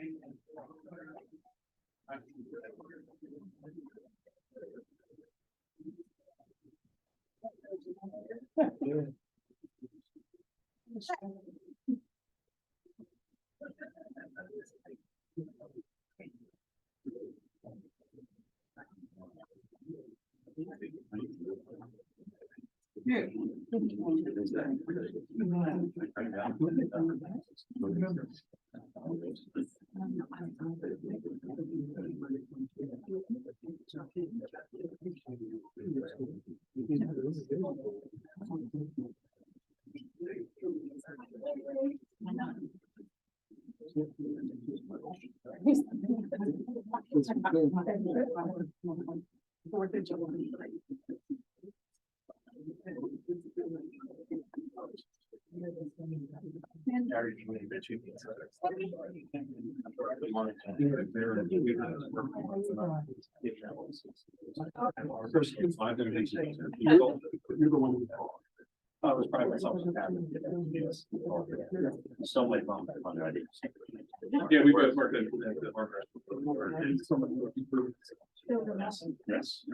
Yeah. I was probably something yes. So many fun. Yeah, we both worked in yes.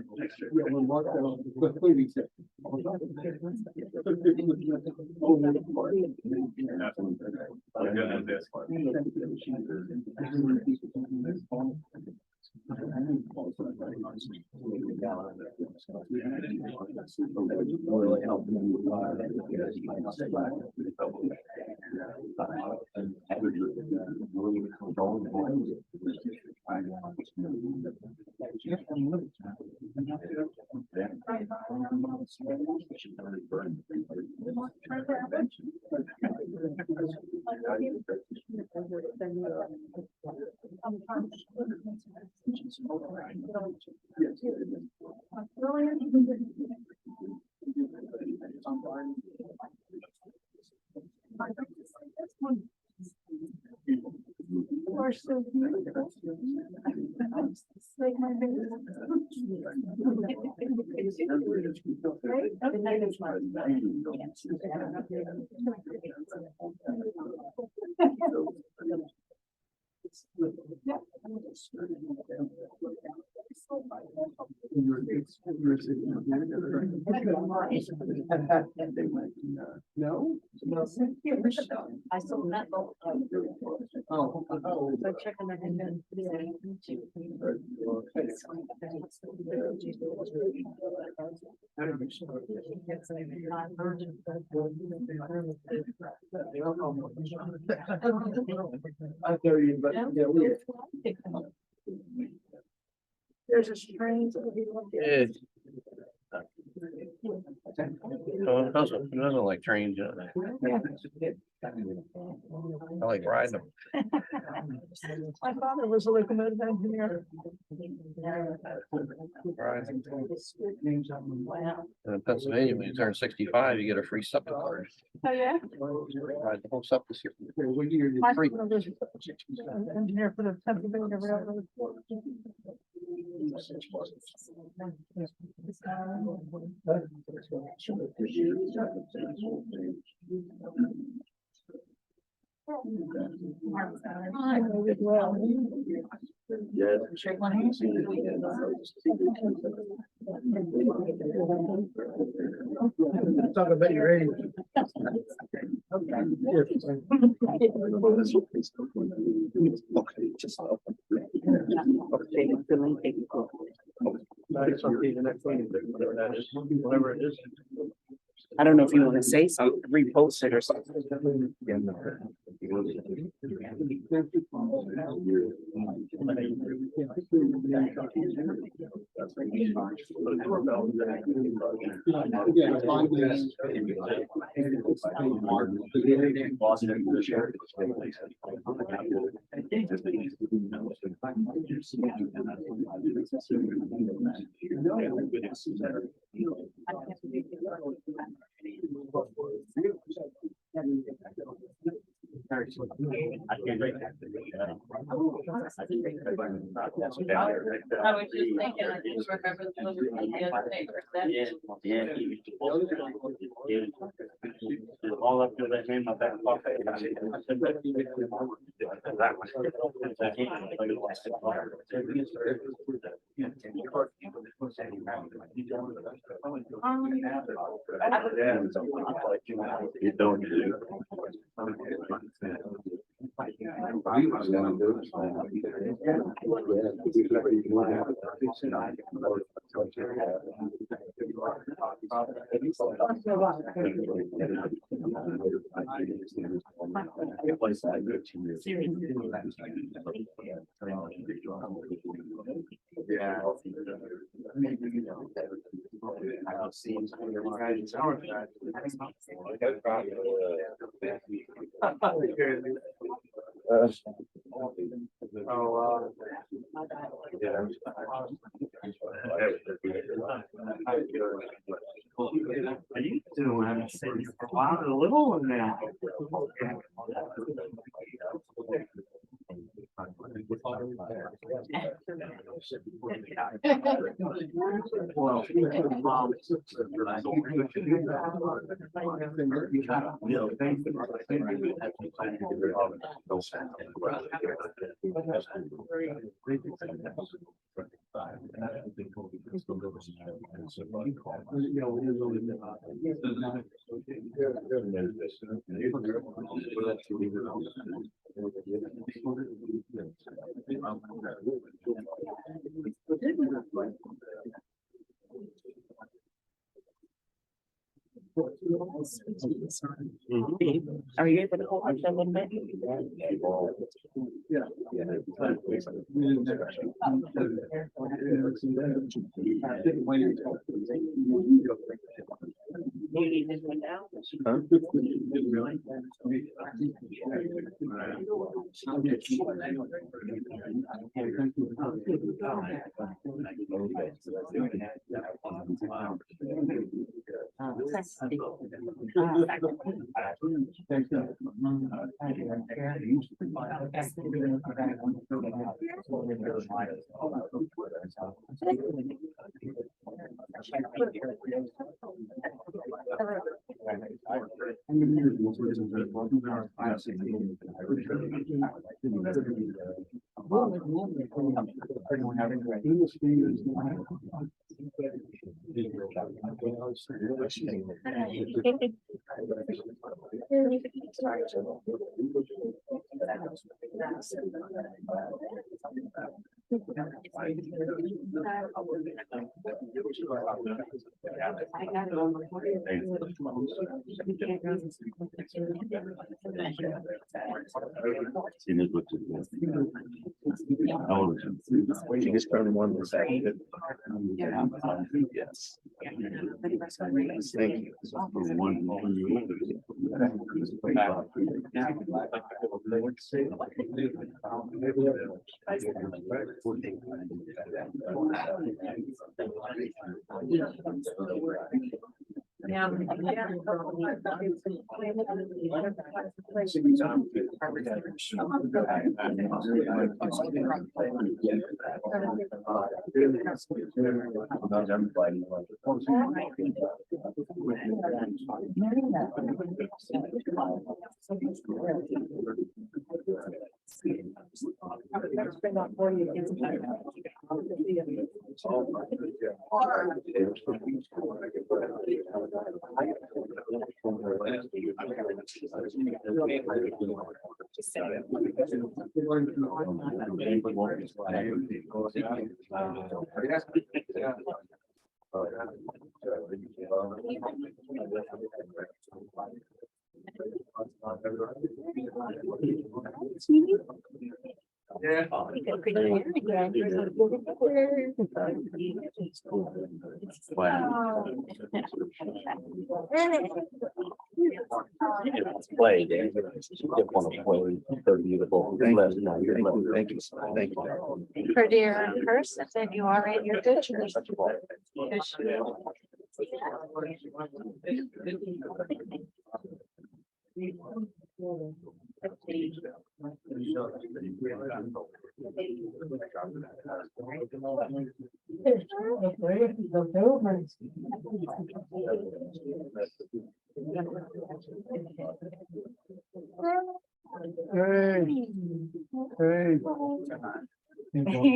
Are so beautiful. Like my baby. No, I saw that. Oh, so checking that and then there's a strange. It doesn't like trains. I like riding them. My father was a locomotive engineer. And in Pennsylvania, when you turn 65, you get a free SEPTA card. Oh, yeah? Ride the whole SEPTA here. My father was an engineer for the Pennsylvania Railroad. I know it well. Yeah. Talk about your age. Whatever it is. I don't know if you want to say something, repost it or something. I was just thinking, I just remember the other day. all up to that name of that buffet. You don't do. Yeah. Are you doing? For a while, a little one now. Are you able to hold up a little bit? Maybe this one down. She just turned one this second. Yes. Thank you. Yeah. Play, Dave. She didn't want to play. They're beautiful. Thank you. Thank you. Thank you. For dear person, then you are in your good.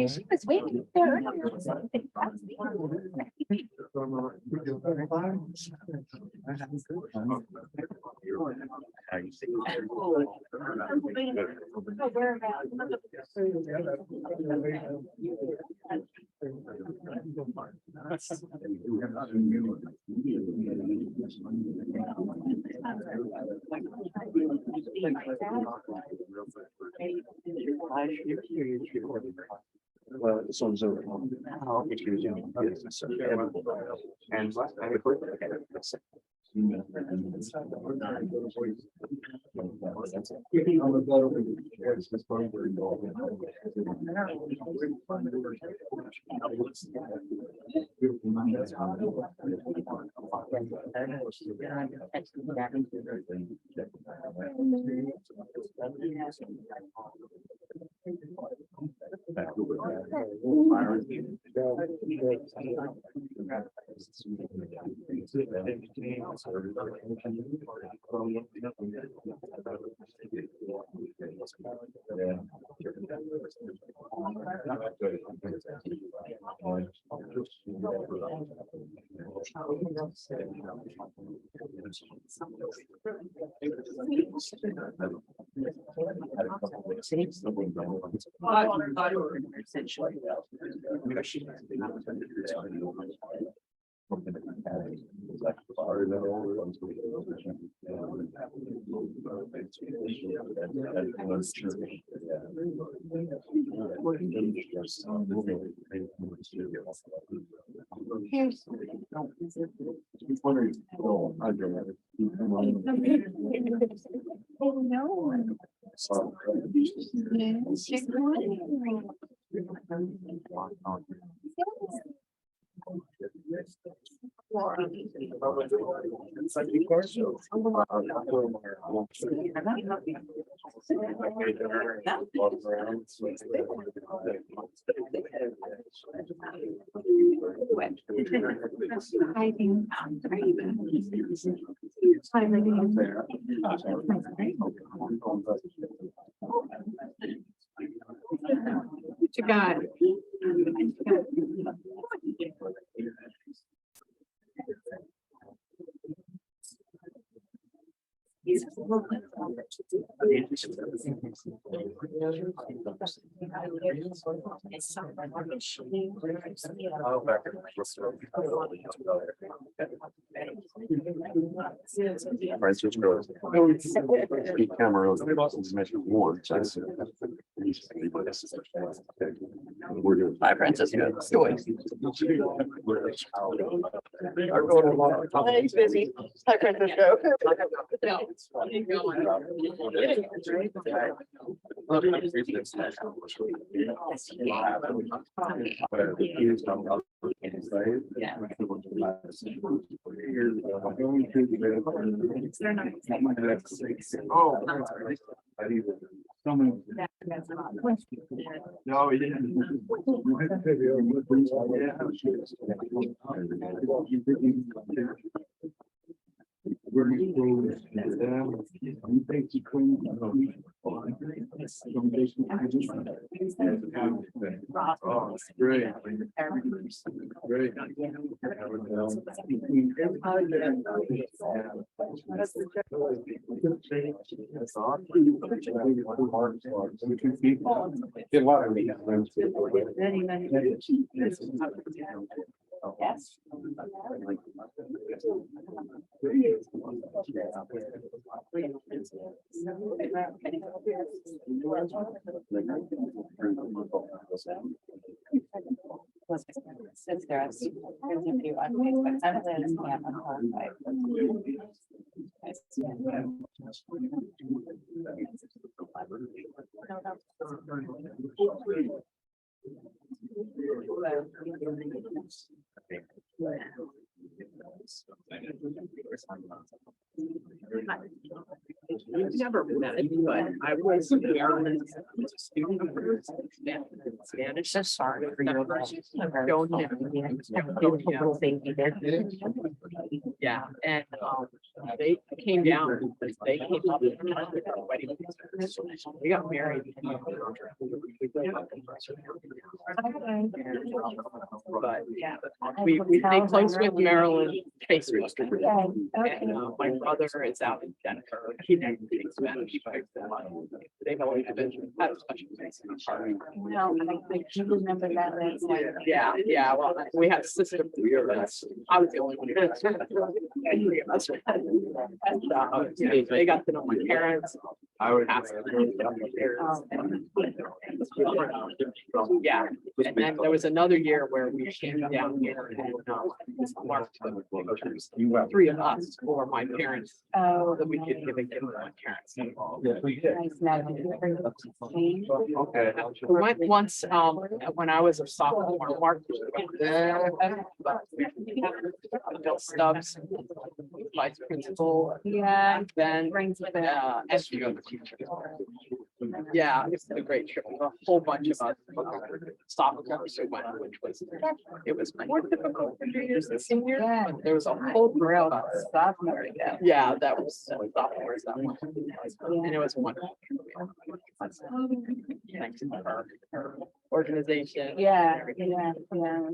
She was waiting there. Well, this one's over. How much you doing? And Here's. Oh, no. To God. Francis Rose. Pete Cameron measure one. We're doing. Hi, Francisco. Joyce. He's busy. Hi, Francisco. No, he didn't. Great. Great. Get a lot of me. Yes. Since there's a few but I'm we've never met, but I was in Maryland as a student of hers, and Spanish. So sorry for your. Don't Yeah, and they came down, they came up with a wedding. We got married. But yeah, we stay close with Maryland Facebook. And my brother is out in Denver. He never speaks Spanish, but they've always been had a special place in the heart. No, I think you remember that last night. Yeah, well, we had a sister. I was the only one. Three of us. And, they got to know my parents. I would ask them. Yeah, and then there was another year where we came down here and marked the pictures, three of us or my parents, Oh. that we could give a gift to my parents. Nice now. Okay. We went once, when I was a sophomore, Mark. Bill Stubbs, vice principal, Yeah. then, Brings it back. and few other teachers. Yeah, it's a great trip. A whole bunch of us sophomores who went, which was, it was more difficult for juniors and seniors, Yeah. but there was a whole group of us. Sophomore ago. Yeah, that was sophomores that one. And it was wonderful. Thanks to her organization. Yeah.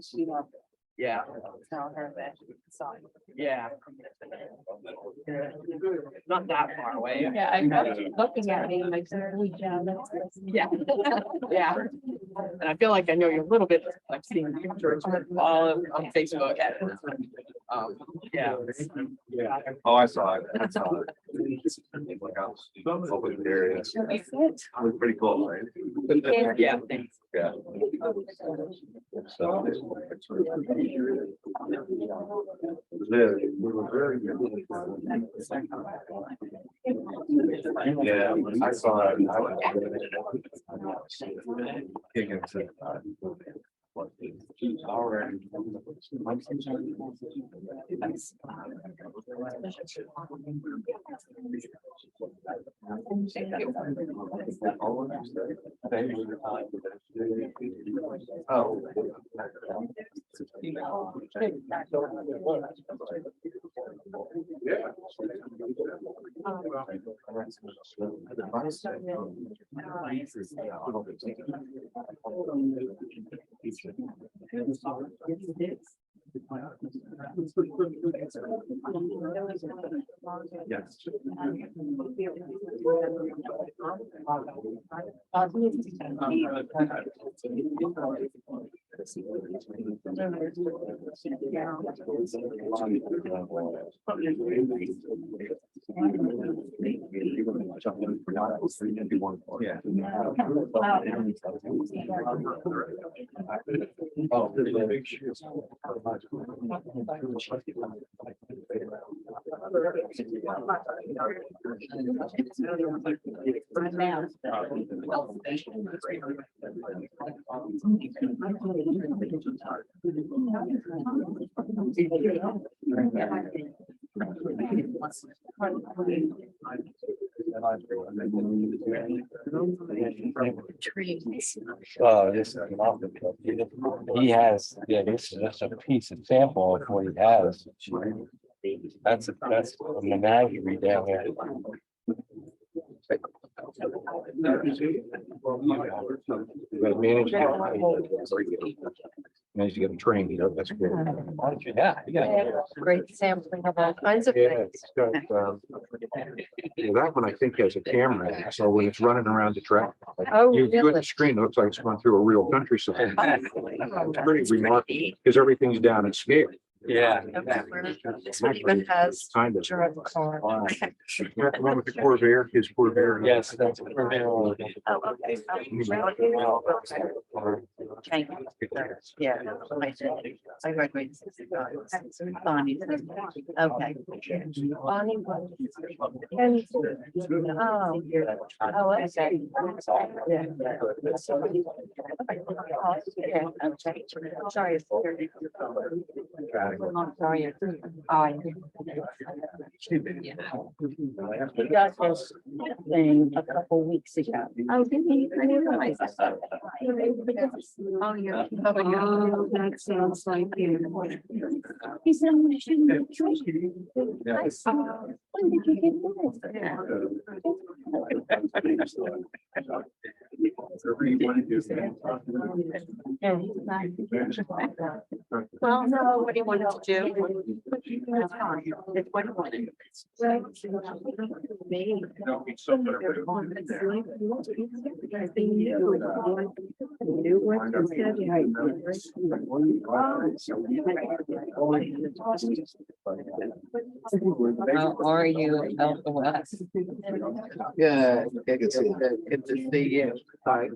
She will Yeah, tell her that. Sorry. yeah. Not that far away. Yeah, I know, looking at me like, we Yeah, yeah. And I feel like I know you a little bit. I've seen pictures on Facebook. Yeah. Oh, I saw it. I saw it. Like I was over there. It was pretty cool, right? Yeah, thanks. Yeah. So. Yeah, I saw it. Kicking to. Oh. Yes. Yeah. Oh, big shoes. This is he has, yeah, this is just a piece of sample of what he has. That's a menagerie down there. But managed to get him trained, you know, that's good. Yeah, yeah. Great sampling of all kinds of Yeah, things. it's got, well, that one I think has a camera, so when it's running around the track, Oh, you do it really? the screen, it looks like it's going through a real countryside. It's pretty remarkable, because everything's down in scale. Yeah. This one even has Kind of. drive a car. That the one with the Corvair, his Corvair. Yes, that's. Oh, okay. Thank you. Yeah. I graduated. Bonnie. Okay. Bonnie. And, oh, oh, okay. Yeah. Okay, I'm sorry. I'm sorry. He got this thing a couple weeks ago. Oh, didn't he? I didn't realize that. Oh, yeah. Oh, that sounds like you. He said, "We shouldn't choose you." I said, when did you get this? Yeah. Well, no, what he wanted to do. It's fine. It's what he wanted. Because they knew what to How are you out the west? Yeah, I can see that. Good to see you. Bye.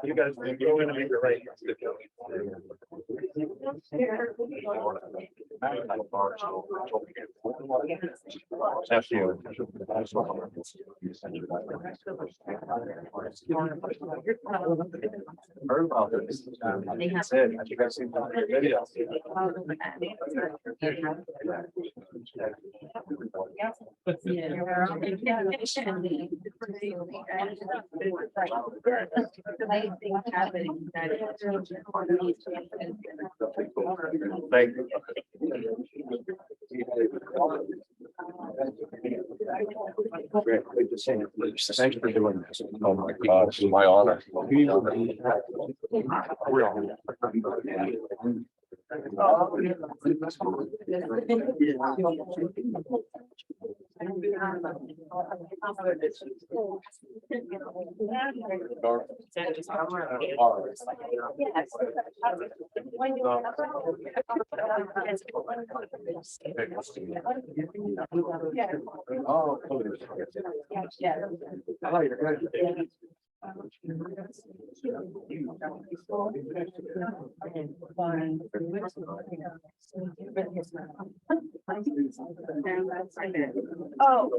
You guys can go in and make it right. That's you. Heard about this. Said, have you guys seen the video? Thank you. Thanks for doing this. Oh my God, it's my honor. Oh.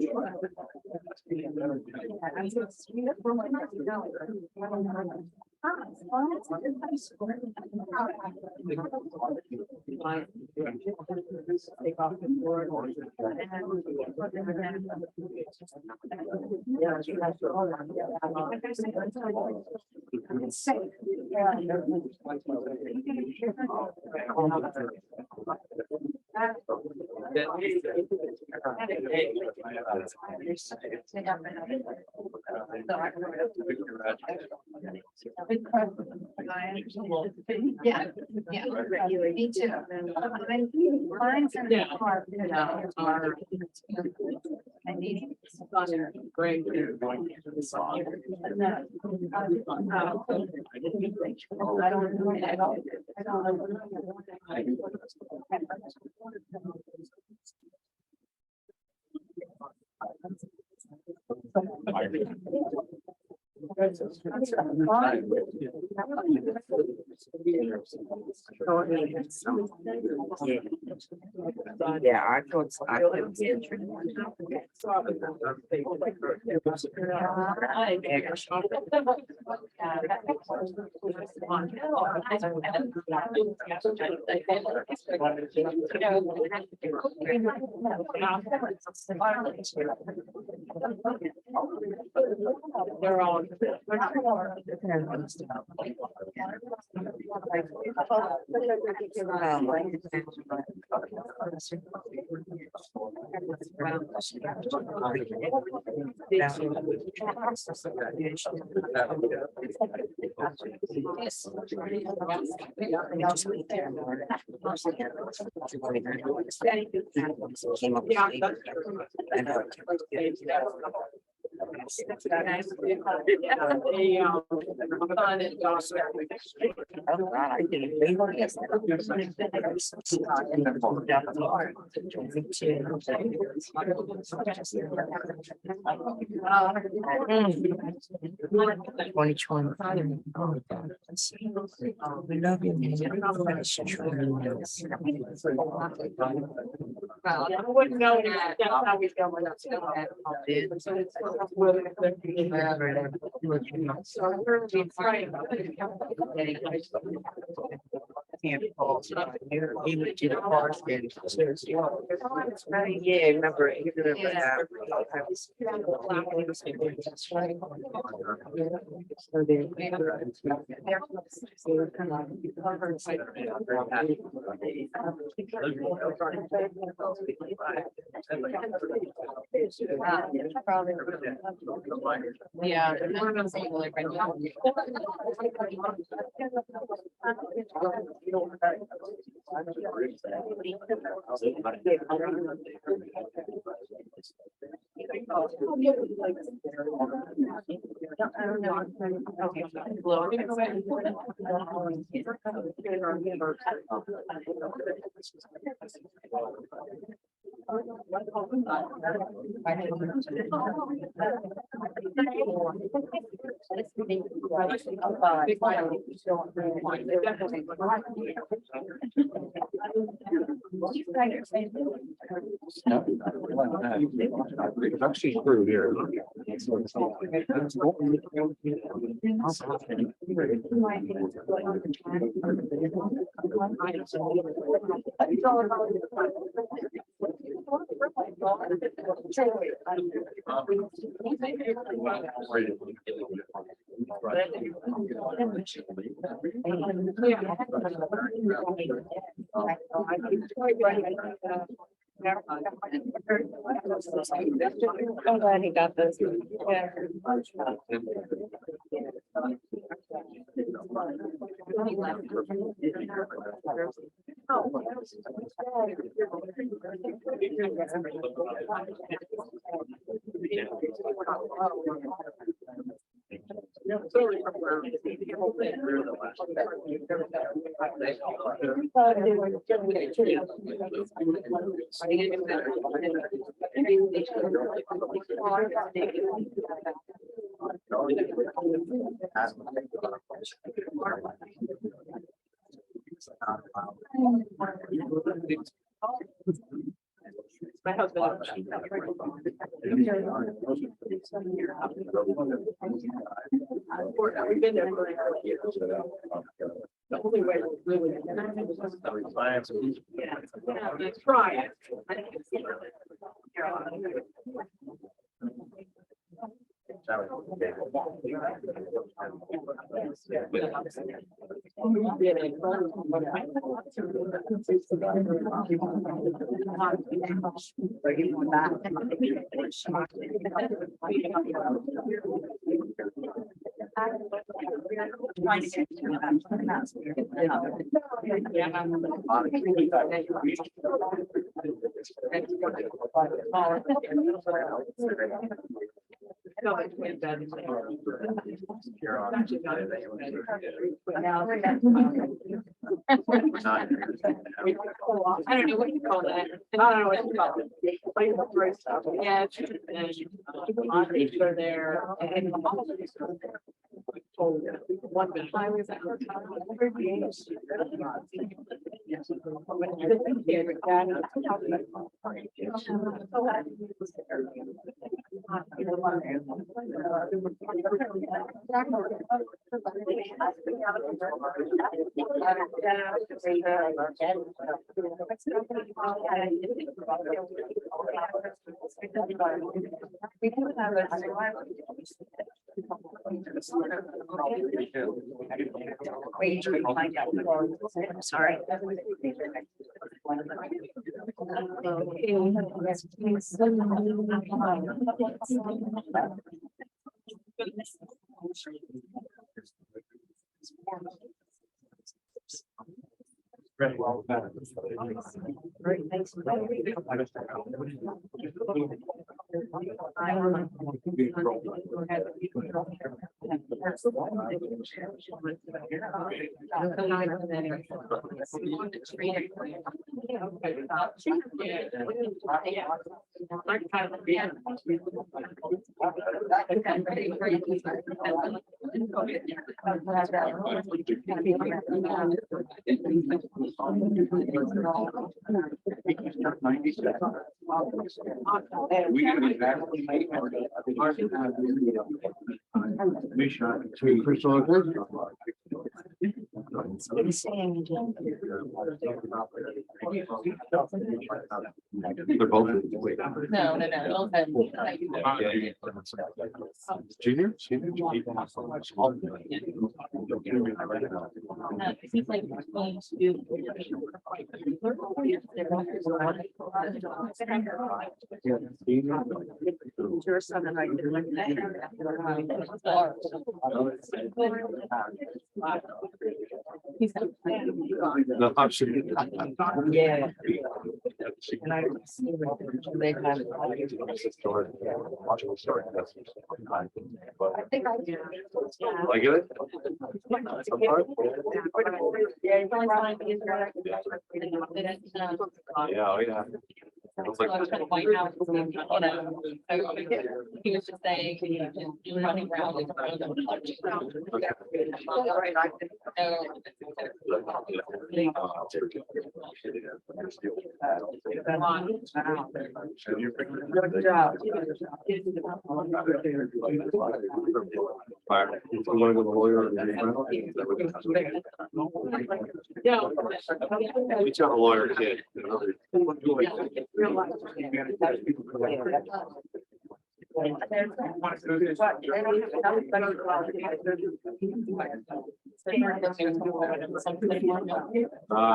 Yeah, yeah, me too. Mine's in the car. I need. Great. Yeah, I thought. They're all. Came up with we love you, man. I wouldn't know that. That's how we go. So we're being trying. He went to the park and yeah, I remember. Yeah. We're gonna say like right now. It's actually through here. I'm glad he got this. Yeah. My husband. We've been there for years. The only way to really. Yeah, let's try it. I don't know what you call that. I don't know what you call it. Yeah, it's just, they're there. And one minute. I was at her time. Sorry. Very well. They're both. No. Junior? He's like going Your son and I did like No, absolutely. Yeah. And I see they have it. I think I do. I get it? Yeah, oh, yeah. It's like, White House, you know, he was just saying, you running around. Good job. fire. You want to go to the lawyer? Yeah. We tell the lawyer, kid.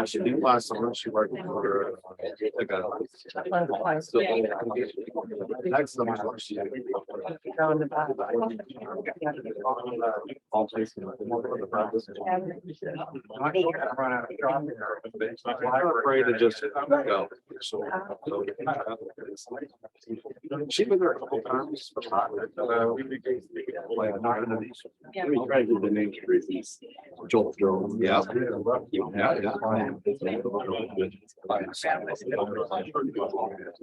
She did last summer. She worked for next summer. She all places. I'm afraid to just go. She's been there a couple times. We tried to do the name trees. Joel drove. Yeah.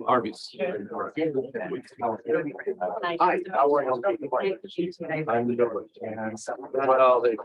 Arby's. Hi, how are you? I'm the door. Well, they.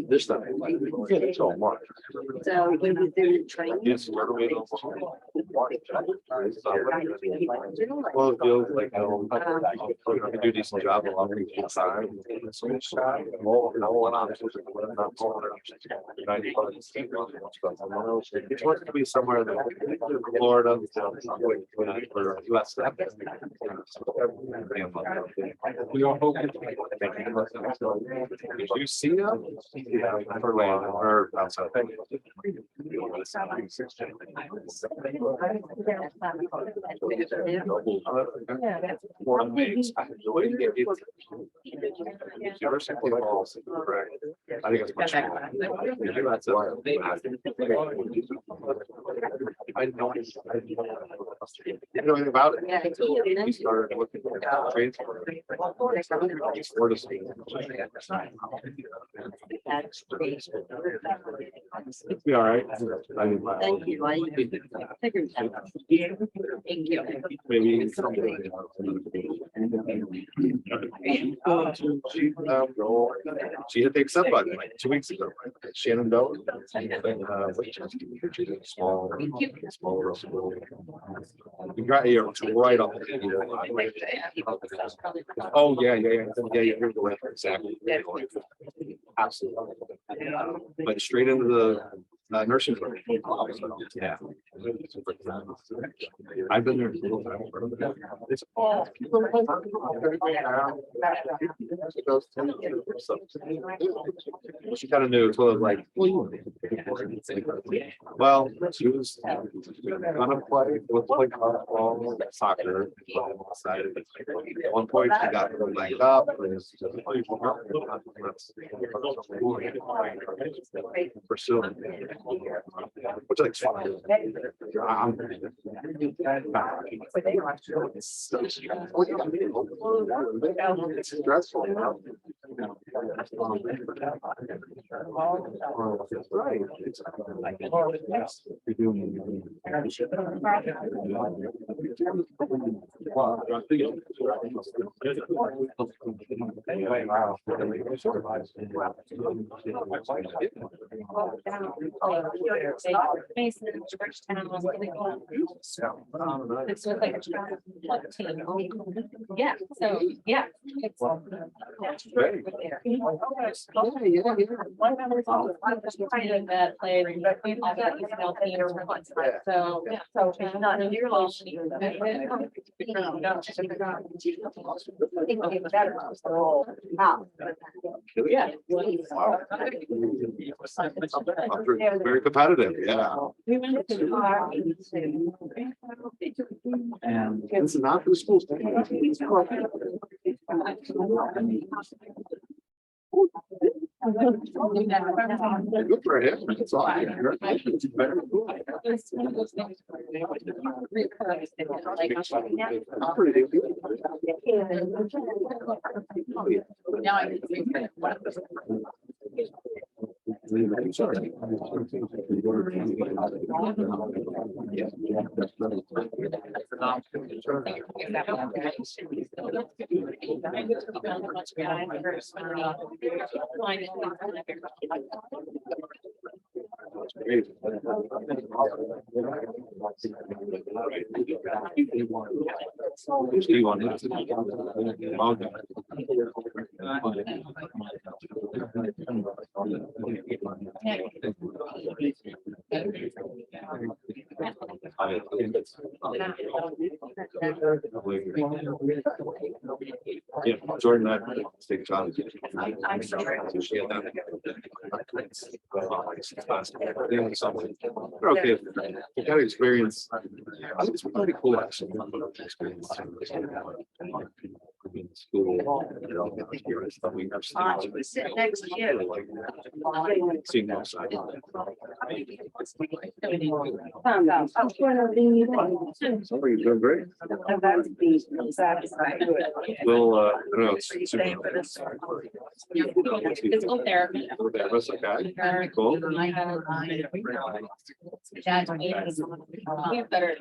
This stuff. It's all marked. So when you do training. Yes. Well, it feels like I do a decent job a lot of people inside. It's worth to be somewhere in Florida. US. We all hope. Did you see that? Yeah, or outside. I think it's much more. I know anything about it. We started looking for transfer. Be all right. I mean, Thank you. I figured that. Thank you. maybe. She hit the accept button like 2 weeks ago. Shannon Doe. Small. You got here right off. Oh, yeah. You're the way. Exactly. Absolutely. But straight into the nursing home. Yeah. I've been there. It's she kind of knew. It's like, well, she was gonna play soccer. At one point, she got laid up. Pursuing, which like fine. It's stressful. Right. It's like yeah, so yeah. That play, we've all got email teams for months, so yeah, so not a year long. Yeah. Very competitive, yeah. We went to And it's not for the schools. Good for him. It's all right. It's very cool. Now I can see Sorry. Yeah, Jordan, I take a shot. Okay. You got experience. It's pretty cool actually. In school, sit next to you. seeing both sides. So you're doing great. Well, I don't know. Physical therapy. That's okay. Cool. Better.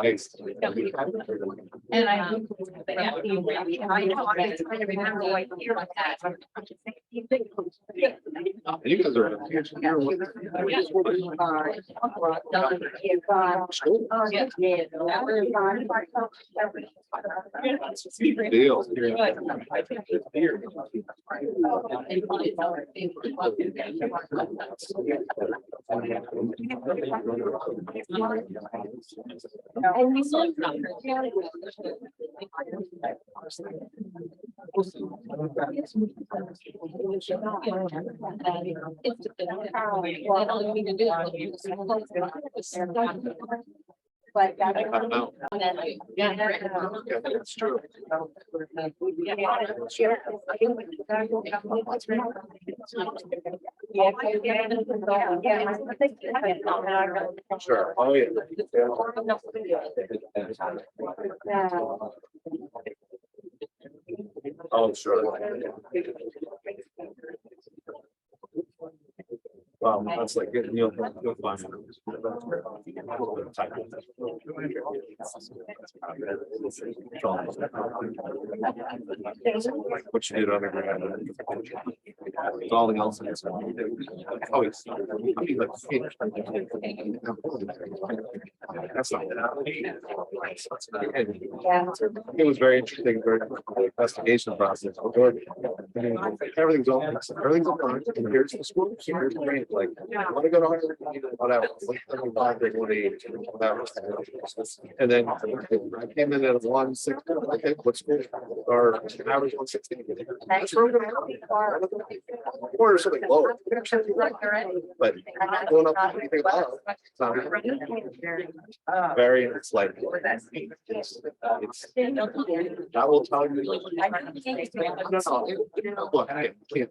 Nice. And I know it's kind of remember like you're like that. You guys are. Deal. And we saw but I don't know. it's true. Sure. Oh, yeah. Oh, sure. That's like, you'll find. What you did underground. It's all the else. Oh, it's. That's not. It was very interesting, very investigation process. Everything's open, everything's open. Here's the school, here's the grade, like, I want to go to Harvard, whatever. Whatever. And then I came in at 160, okay, what's good? Our average 160. Or something lower. But going up anything above, it's not very, it's like, it's, I will tell you. No, look, I can't.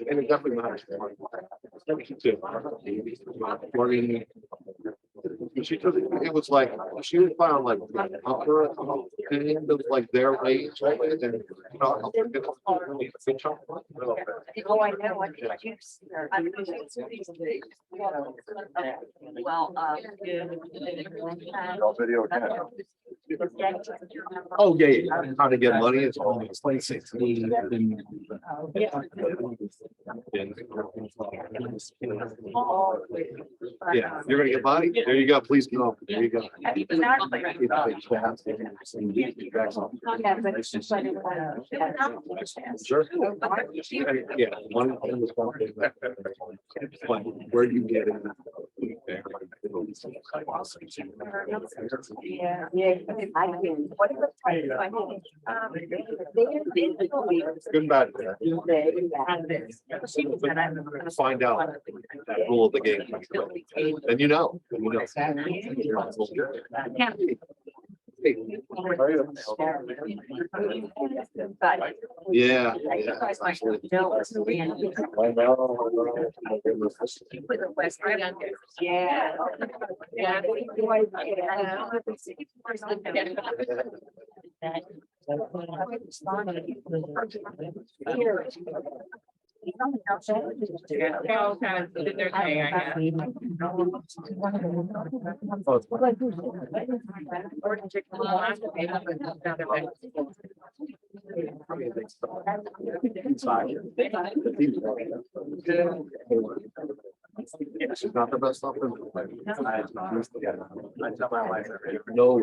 And it definitely matters. She took it was like she was found like upper end of like their range, and then Oh, I know what juice. Well, video. Oh, yeah, how to get money is always like 16. Yeah, you're gonna get money. There you go. Please go. There you go. Sure. Yeah. One. Where do you get it? Good and bad. Find out that rule of the game. And you know. Yeah. She's not the best offer. No.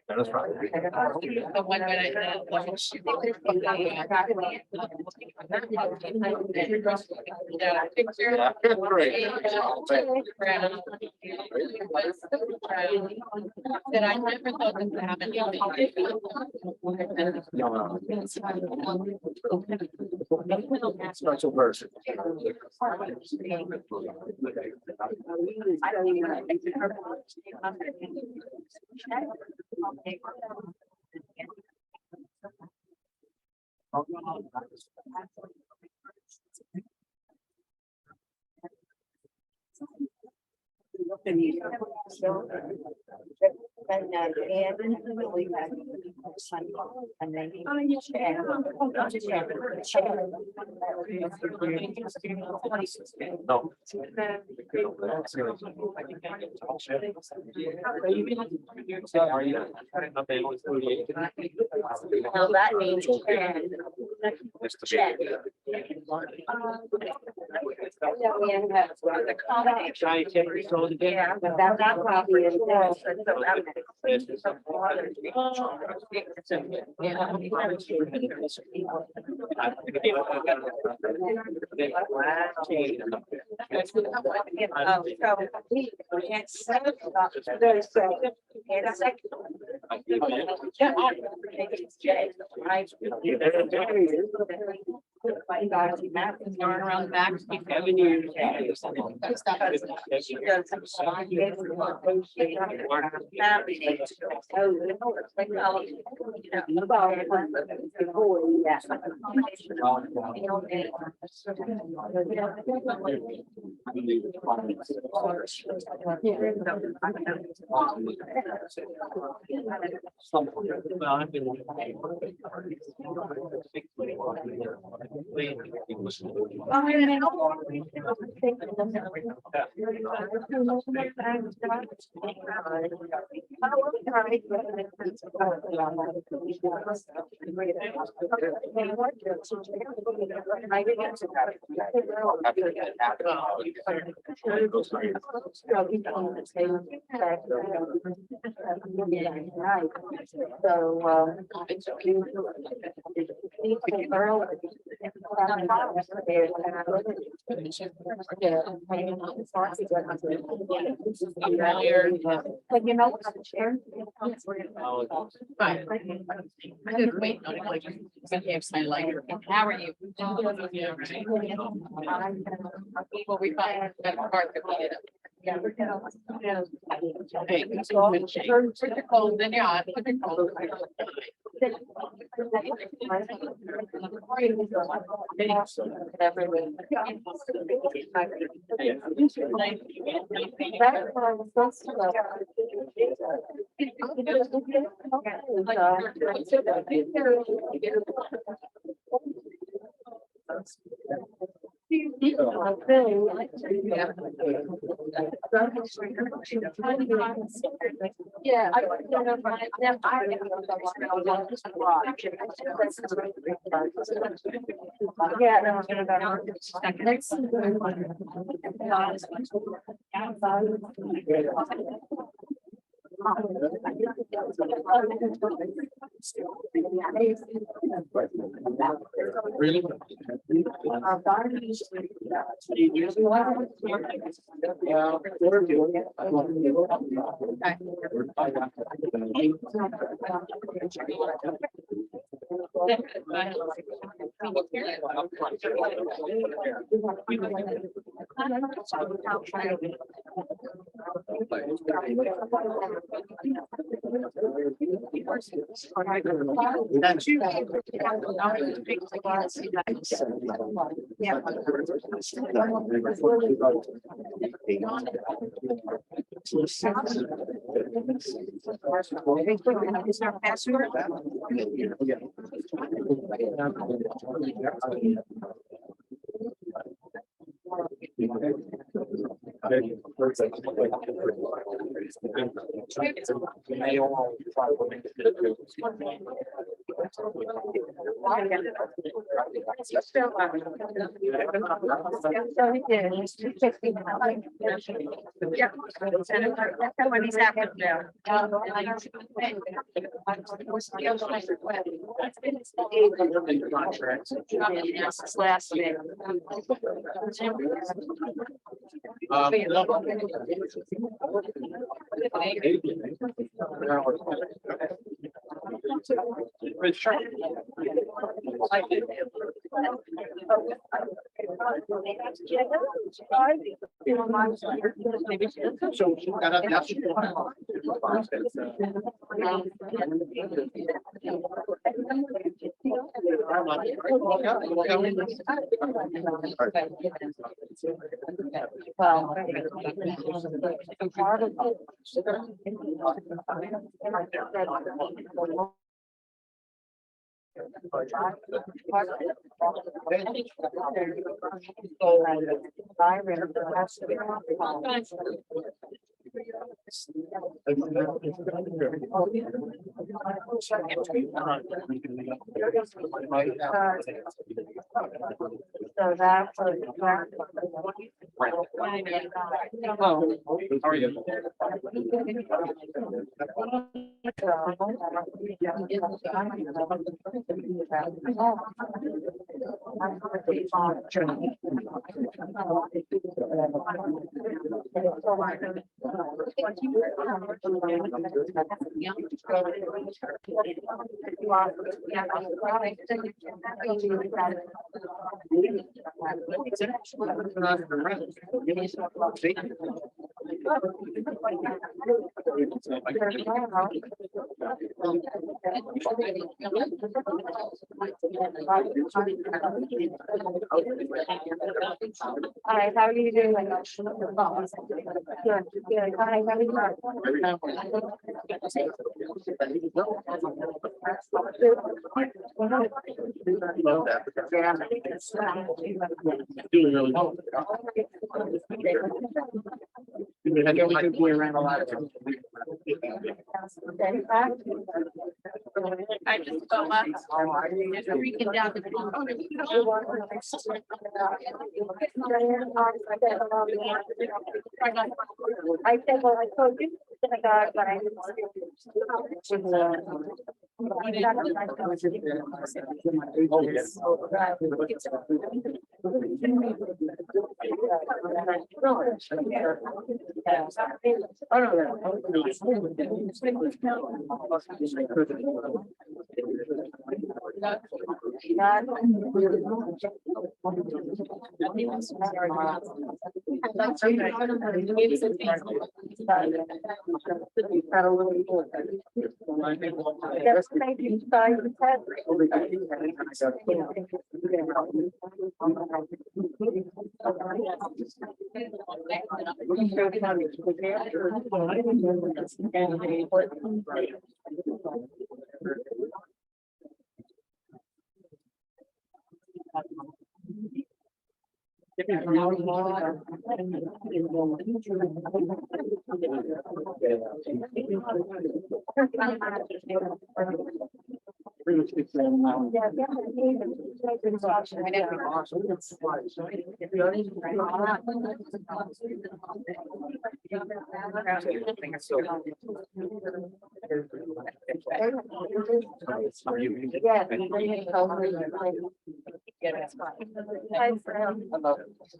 That's right. That I never thought this would happen. Special person. I don't even know. No. Well, that means check. Yeah, but that probably is. Going around the back, keep having you. But you know, Fine. I didn't wait on it, like, I have my lighter. How are you? Yeah, right. Well, we find that part that we did. Hey, put your clothes in your eye, put your clothes. Yeah, I don't know if I yeah, no, next. Really? When he's happened now. Last name. Well. Part of So that's. How are you? All right, how are you doing? Good, good. Hi, how are you Doing really well. I just felt like just freaking down the. I said, well, I told you, I got, but I didn't.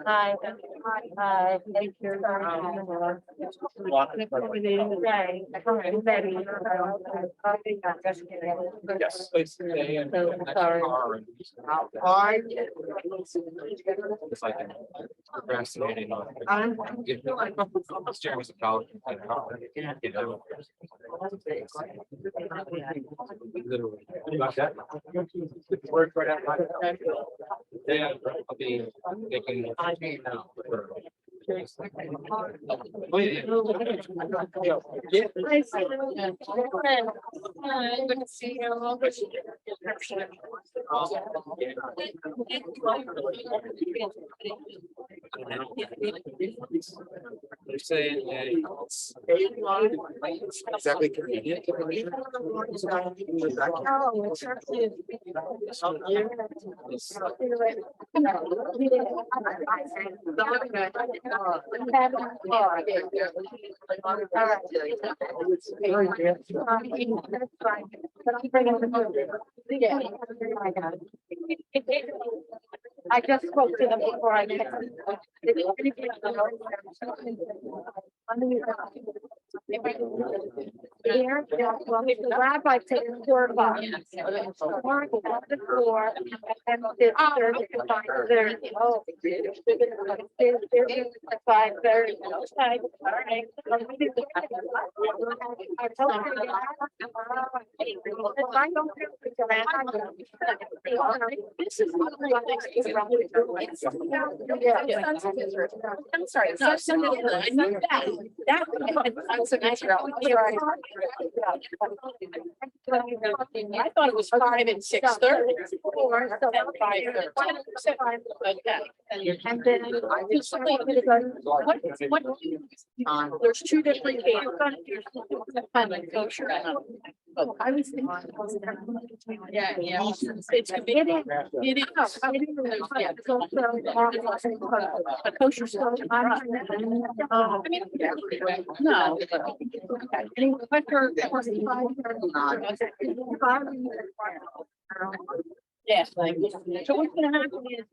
Hi. Hi. Thank you. Yes. Sorry. It's like procrastinating on. Staring at the college. You know. Literally. Like that. Work right out. Yeah, I'll be making. Oh, yeah. Yeah. Good to see you. They're saying, Exactly. Convenient. I just spoke to them before I came. here, well, the rabbi said it's 4 o'clock. Mark at the 4, and this Thursday to 5:30. Oh. There's 5:30. Okay, all right. I told her to get out. If I don't do it, then I don't. This is one of the things that's wrong with I'm sorry, no, I know that. I thought it was 5 and 6:30. Or so 5:30. Okay. and then I just What, there's 2 different games. Kind of kosher. I was thinking. Yeah, yeah. It's a big, It is. it is. Yeah. A kosher stuff. I mean, no. But yeah, like, so what's gonna happen is.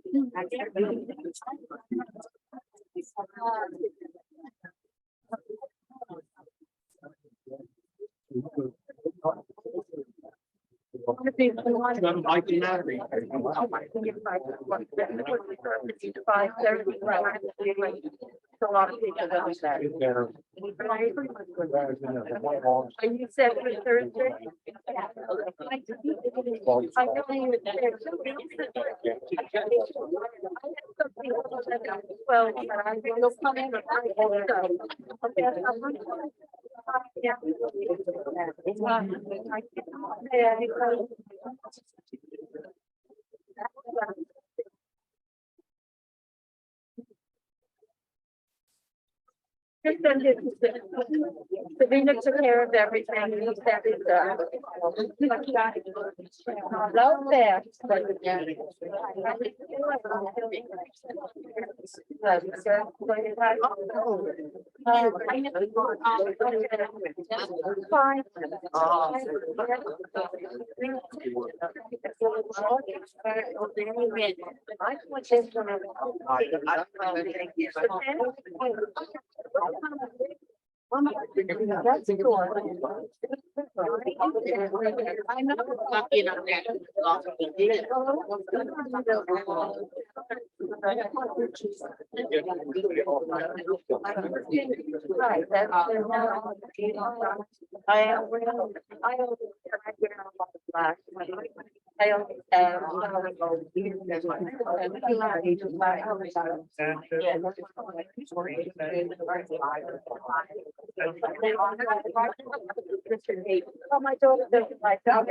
A lot of people don't say. And you said for Thursday? I really. Well, I think they'll come in. Sabrina took care of everything. He said it's hello there. Fine. That's cool. I'm not lucky on Right, that's. I oh, my daughter doesn't like that.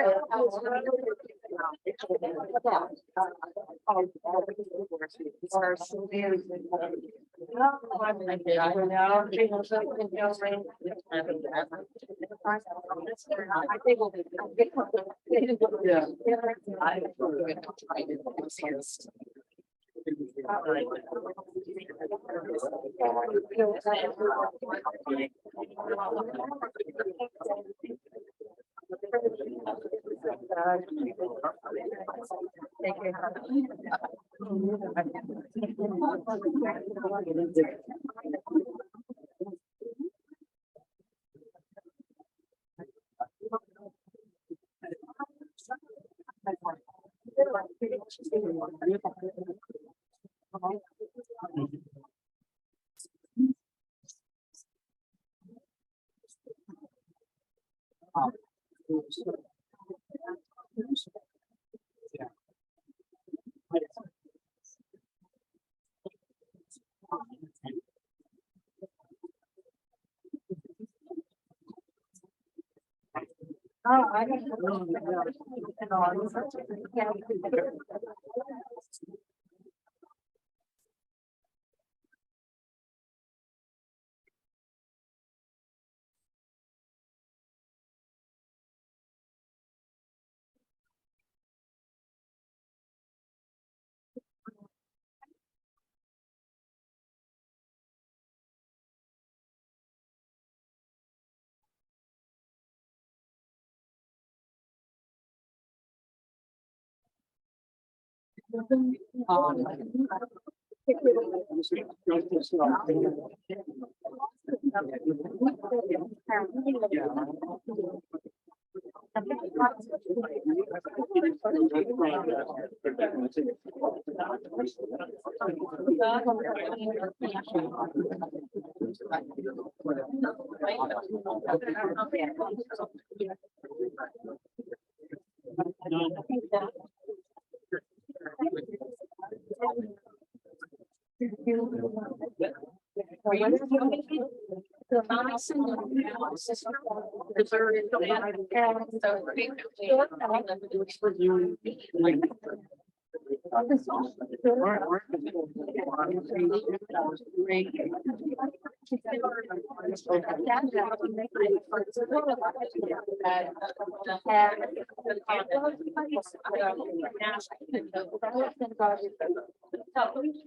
Oh, I don't know.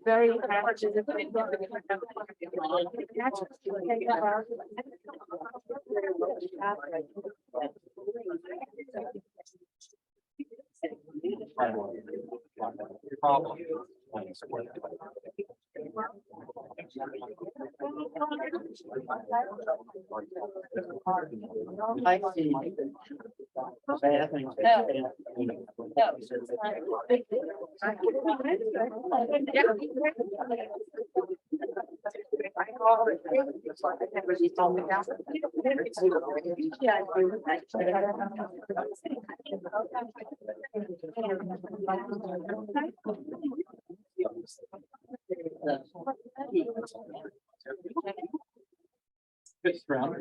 Very Fifth round.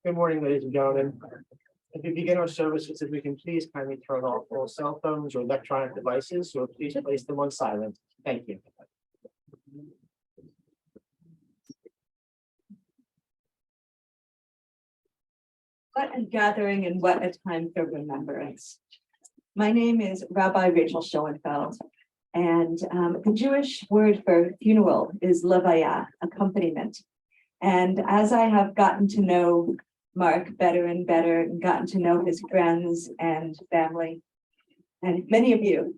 Good morning, ladies and gentlemen. If we begin our services, if we can please kindly turn off all cell phones or electronic devices, or please place them on silent. Thank you. What a gathering and what a time for remembrance. My name is Rabbi Rachel Schoenfeld, and the Jewish word for funeral is levaya, accompaniment. And as I have gotten to know Mark better and better, and gotten to know his friends and family, and many of you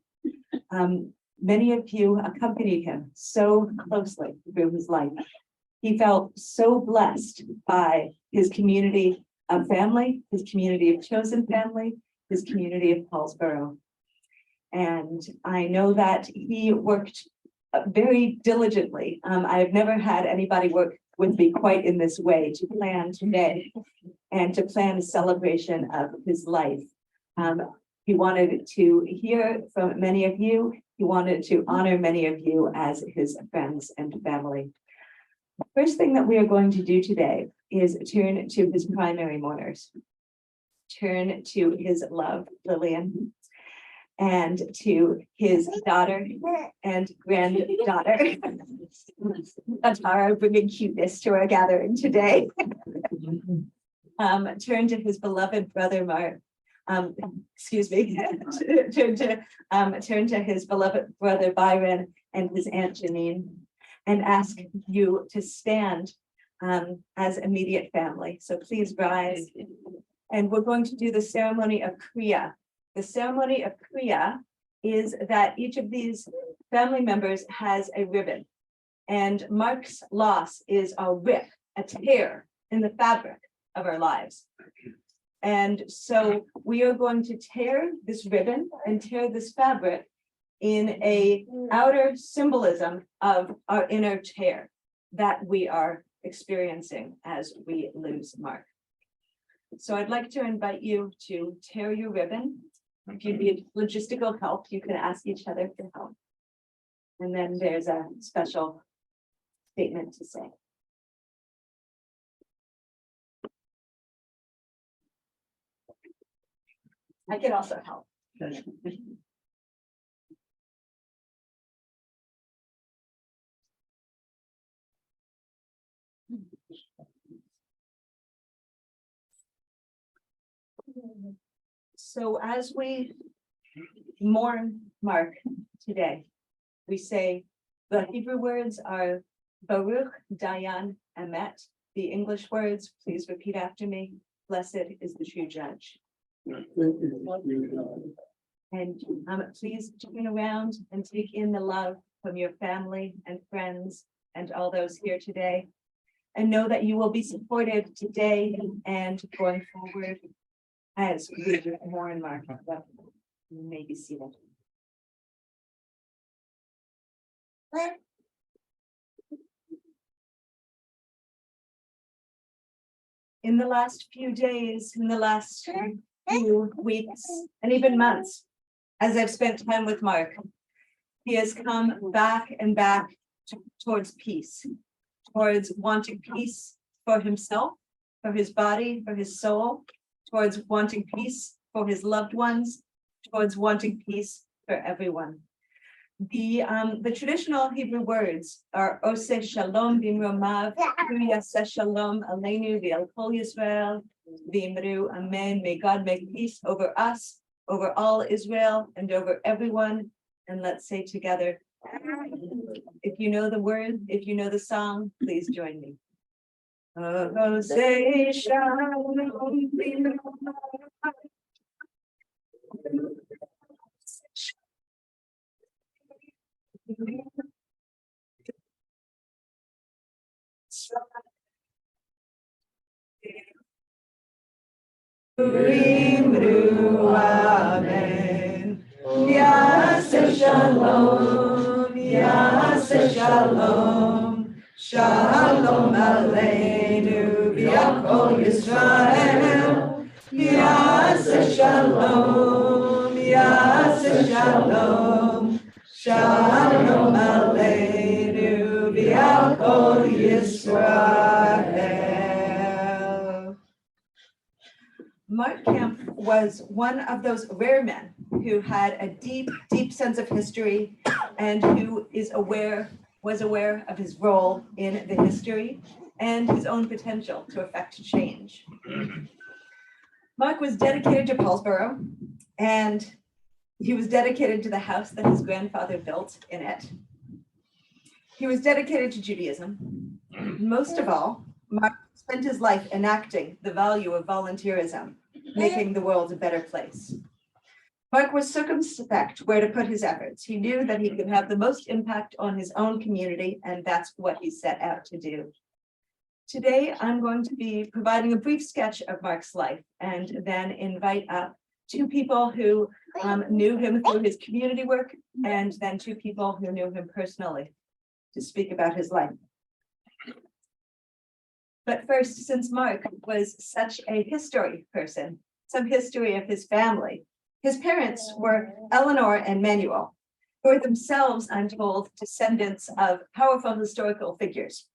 accompanied him so closely through his life. He felt so blessed by his community of family, his community of chosen family, his community of Paulsboro. And I know that he worked very diligently. I have never had anybody work with me quite in this way to plan today and to plan a celebration of his life. He wanted to hear from many of you. He wanted to honor many of you as his friends and family. The first thing that we are going to do today is turn to his primary mourners, turn to his love, Lillian, and to his daughter and granddaughter. Atara bringing cuteness to our gathering today. Turn to his beloved brother Mark. Excuse me. Turn to his beloved brother Byron and his Aunt Janine, and ask you to stand as immediate family. So please rise. And we're going to do the ceremony of Kriya. The ceremony of Kriya is that each of these family members has a ribbon. And Mark's loss is a rip, a tear in the fabric of our lives. And so we are going to tear this ribbon and tear this fabric in a outer symbolism of our inner tear that we are experiencing as we lose Mark. So I'd like to invite you to tear your ribbon. If you need logistical help, you can ask each other for help. And then there's a special statement to say. I can also help. So as we mourn Mark today, we say the Hebrew words are Baruch Dayan Emet. The English words, please repeat after me. Blessed is the true judge. And please turn around and take in the love from your family and friends and all those here today. And know that you will be supported today and going forward as we mourn Mark. You may be seated. In the last few days, in the last few weeks, and even months, as I've spent time with Mark, he has come back and back towards peace, towards wanting peace for himself, for his body, for his soul, towards wanting peace for his loved ones, towards wanting peace for everyone. The traditional Hebrew words are Oseh Shalom Bimromav, Yaseh Shalom Aleinu V'al Kol Yisrael, V'imru Amen. May God make peace over us, over all Israel, and over everyone. And let's say together, if you know the word, if you know the song, please join me. Oseh Shalom Bimromav. Amen. Yaseh Shalom, Yaseh Shalom, Shalom Aleinu V'al Kol Yisrael. Yaseh Shalom, Yaseh Shalom, Shalom Aleinu V'al Kol Yisrael. Mark Kamp was one of those rare men who had a deep, deep sense of history and who was aware of his role in the history and his own potential to effect change. Mark was dedicated to Paulsboro, and he was dedicated to the house that his grandfather built in it. He was dedicated to Judaism. Most of all, Mark spent his life enacting the value of volunteerism, making the world a better place. Mark was circumspect where to put his efforts. He knew that he could have the most impact on his own community, and that's what he set out to do. Today, I'm going to be providing a brief sketch of Mark's life and then invite up two people who knew him through his community work and then two people who knew him personally to speak about his life. But first, since Mark was such a history person, some history of his family. His parents were Eleanor and Manuel, who are themselves, I'm told, descendants of powerful historical figures.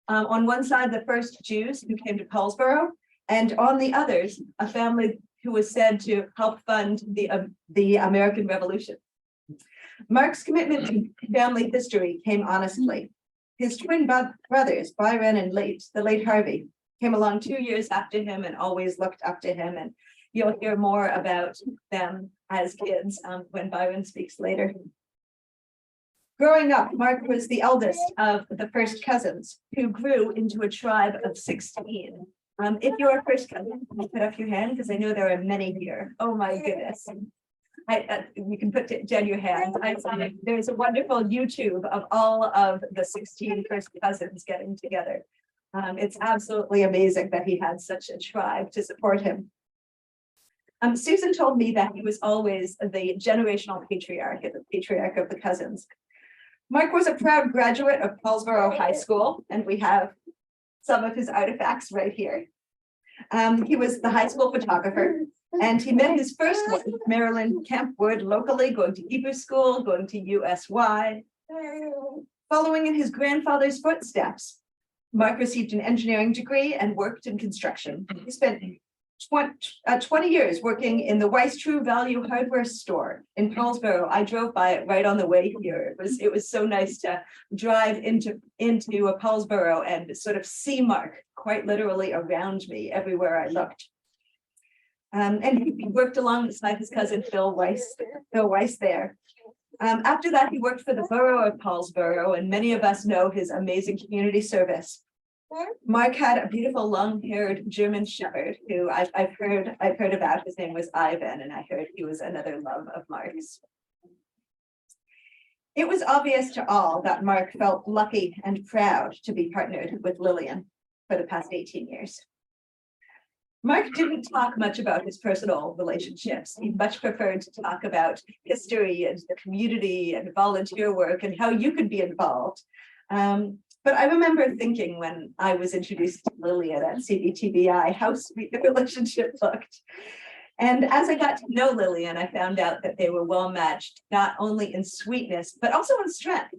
On one side, the first Jews who came to Paulsboro, and on the others, a family who was said to help fund the American Revolution. Mark's commitment to family history came honestly. His twin brothers, Byron and the late Harvey, came along 2 years after him and always looked up to him. And you'll hear more about them as kids when Byron speaks later. Growing up, Mark was the eldest of the first cousins who grew into a tribe of 16. If you're a first cousin, can you put up your hand? Because I know there are many here. Oh my goodness. You can put down your hand. There's a wonderful YouTube of all of the 16 first cousins getting together. It's absolutely amazing that he had such a tribe to support him. Susan told me that he was always the generational patriarch, the patriarch of the cousins. Mark was a proud graduate of Paulsboro High School, and we have some of his artifacts right here. He was the high school photographer, and he met his first wife, Marilyn Kamp, locally, going to Hebrew school, going to USY. Following in his grandfather's footsteps, Mark received an engineering degree and worked in construction. He spent 20 years working in the Weiss True Value hardware store in Paulsboro. I drove by it right on the way here. It was so nice to drive into a Paulsboro and sort of see Mark quite literally around me everywhere I looked. And he worked alongside his cousin Phil Weiss there. After that, he worked for the borough of Paulsboro, and many of us know his amazing community service. Mark had a beautiful long-haired German shepherd who I've heard about. His name was Ivan, and I heard he was another love of Mark's. It was obvious to all that Mark felt lucky and proud to be partnered with Lillian for the past 18 years. Mark didn't talk much about his personal relationships. He much preferred to talk about history and the community and volunteer work and how you could be involved. But I remember thinking when I was introduced to Lillian at CBTBI, how sweet the relationship looked. And as I got to know Lillian, I found out that they were well matched, not only in sweetness, but also in strength.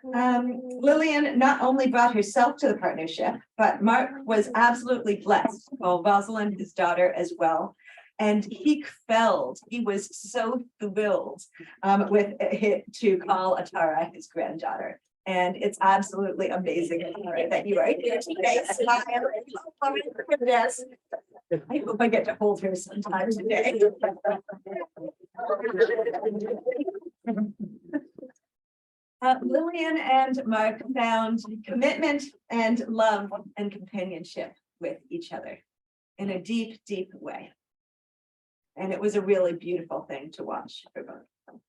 Lillian not only brought herself to the partnership, but Mark was absolutely blessed. Well, Roslynn, his daughter, as well. And he was so thrilled to call Atara his granddaughter. And it's absolutely amazing, Atara, that you are here today. Yes. I hope I get to hold her sometime today. Lillian and Mark found commitment and love and companionship with each other in a deep, deep way. And it was a really beautiful thing to watch for both of them.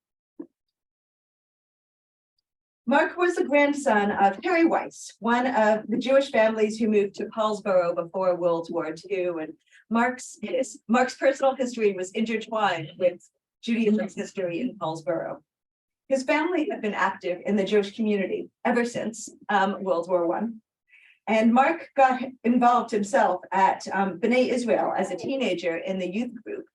Mark was the grandson of Harry Weiss, one of the Jewish families who moved to Paulsboro before World War II. And Mark's personal history was intertwined with Judaism's history in Paulsboro. His family had been active in the Jewish community ever since World War I. And Mark got involved himself at B'nai Israel as a teenager in the youth group.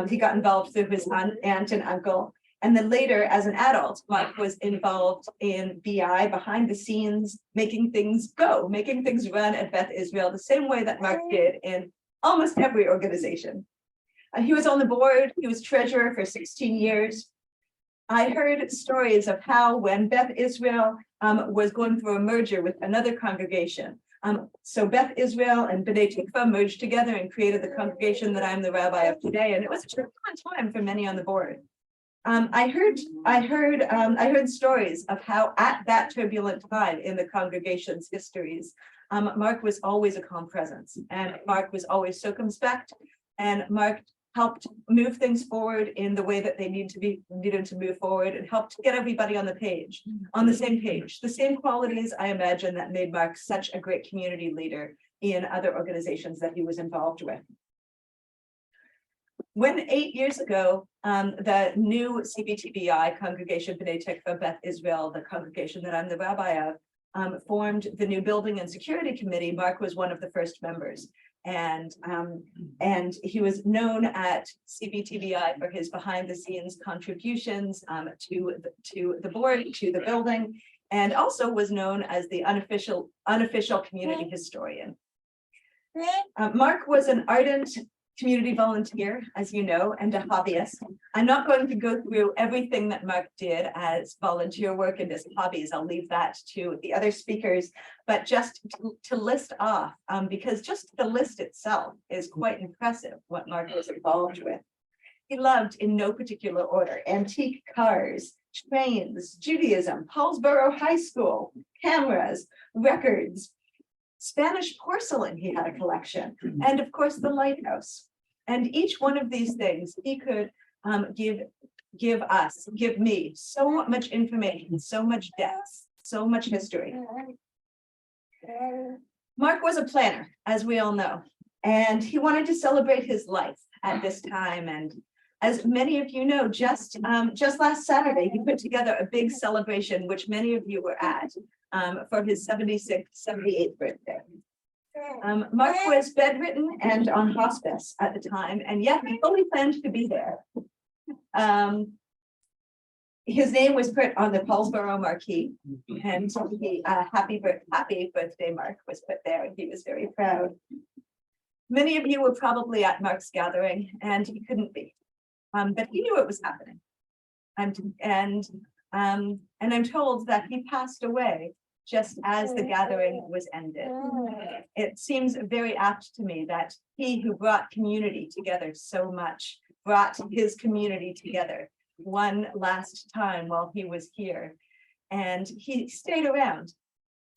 He got involved through his aunt and uncle. And then later, as an adult, Mark was involved in BI, behind the scenes, making things run at Beth Israel the same way that Mark did in almost every organization. He was on the board. He was treasurer for 16 years. I heard stories of how when Beth Israel was going through a merger with another congregation. So Beth Israel and B'nai Tikva merged together and created the congregation that I'm the rabbi of today. And it was a turbulent time for many on the board. I heard stories of how at that turbulent time in the congregation's histories, Mark was always a calm presence, and Mark was always circumspect, and Mark helped move things forward in the way that they needed to move forward, and helped get everybody on the same page. The same qualities, I imagine, that made Mark such a great community leader in other organizations that he was involved with. When 8 years ago, the new CBTBI, Congregation B'nai Tikva Beth Israel, the congregation that I'm the rabbi of, formed the new Building and Security Committee, Mark was one of the first members. And he was known at CBTBI for his behind-the-scenes contributions to the board, to the building, and also was known as the unofficial community historian. Mark was an ardent community volunteer, as you know, and a hobbyist. I'm not going to go through everything that Mark did as volunteer work and as hobbies. I'll leave that to the other speakers, but just to list off, because just the list itself is quite impressive what Mark was involved with. He loved, in no particular order, antique cars, trains, Judaism, Paulsboro High School, cameras, records, Spanish porcelain, he had a collection, and of course the lighthouse. And each one of these things he could give me so much information, so much depth, so much history. Mark was a planner, as we all know, and he wanted to celebrate his life at this time. And as many of you know, just last Saturday, he put together a big celebration, which many of you were at, for his 76th, 78th birthday. Mark was bedridden and on hospice at the time, and yet he fully planned to be there. His name was put on the Paulsboro marquee, and so happy birthday, Mark, was put there, and he was very proud. Many of you were probably at Mark's gathering, and he couldn't be, but he knew it was happening. And I'm told that he passed away just as the gathering was ended. It seems very apt to me that he who brought community together so much, brought his community together one last time while he was here. And he stayed around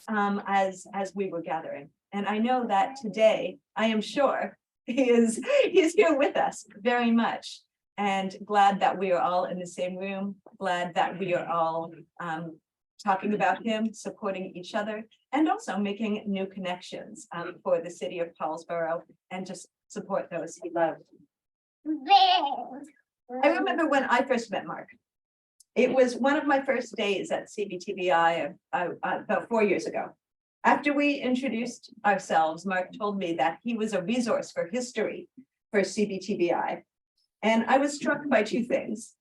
as we were gathering. And I know that today, I am sure, he is here with us very much. And glad that we are all in the same room, glad that we are all talking about him, supporting each other, and also making new connections for the city of Paulsboro and to support those he loved. I remember when I first met Mark. It was one of my first days at CBTBI about 4 years ago. After we introduced ourselves, Mark told me that he was a resource for history for CBTBI. And I was struck by two things.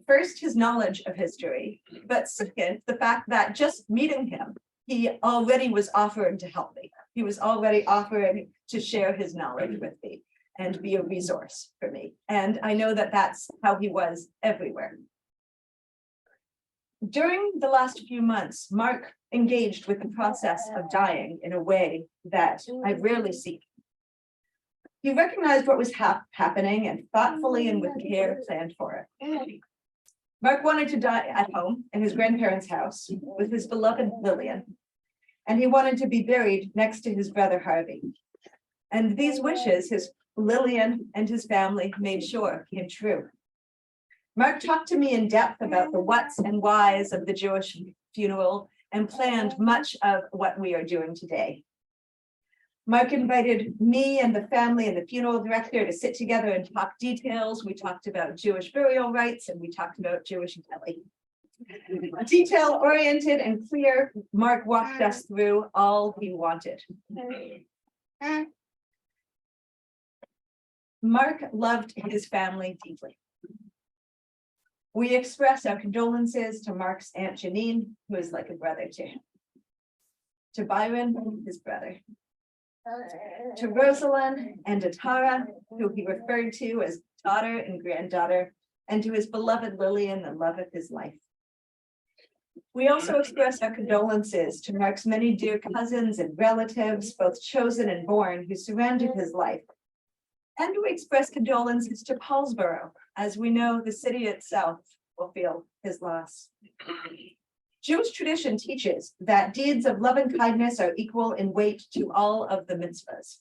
First, his knowledge of history, but second, the fact that just meeting him, he already was offering to help me. He was already offering to share his knowledge with me and be a resource for me. And I know that that's how he was everywhere. During the last few months, Mark engaged with the process of dying in a way that I rarely see. He recognized what was happening and thoughtfully and with care planned for it. Mark wanted to die at home in his grandparents' house with his beloved Lillian, and he wanted to be buried next to his brother Harvey. And these wishes, his Lillian and his family made sure came true. Mark talked to me in depth about the whats and whys of the Jewish funeral and planned much of what we are doing today. Mark invited me and the family and the funeral director to sit together and talk details. We talked about Jewish burial rites and we talked about Jewish deli. Detail-oriented and clear, Mark walked us through all we wanted. Mark loved his family deeply. We express our condolences to Mark's Aunt Janine, who is like a brother to him. To Byron, his brother. To Rosalind and to Tara, who he referred to as daughter and granddaughter, and to his beloved Lillian, the love of his life. We also express our condolences to Mark's many dear cousins and relatives, both chosen and born, who surrounded his life. And we express condolences to Paulsboro, as we know the city itself will feel his loss. Jewish tradition teaches that deeds of love and kindness are equal in weight to all of the mitzvahs.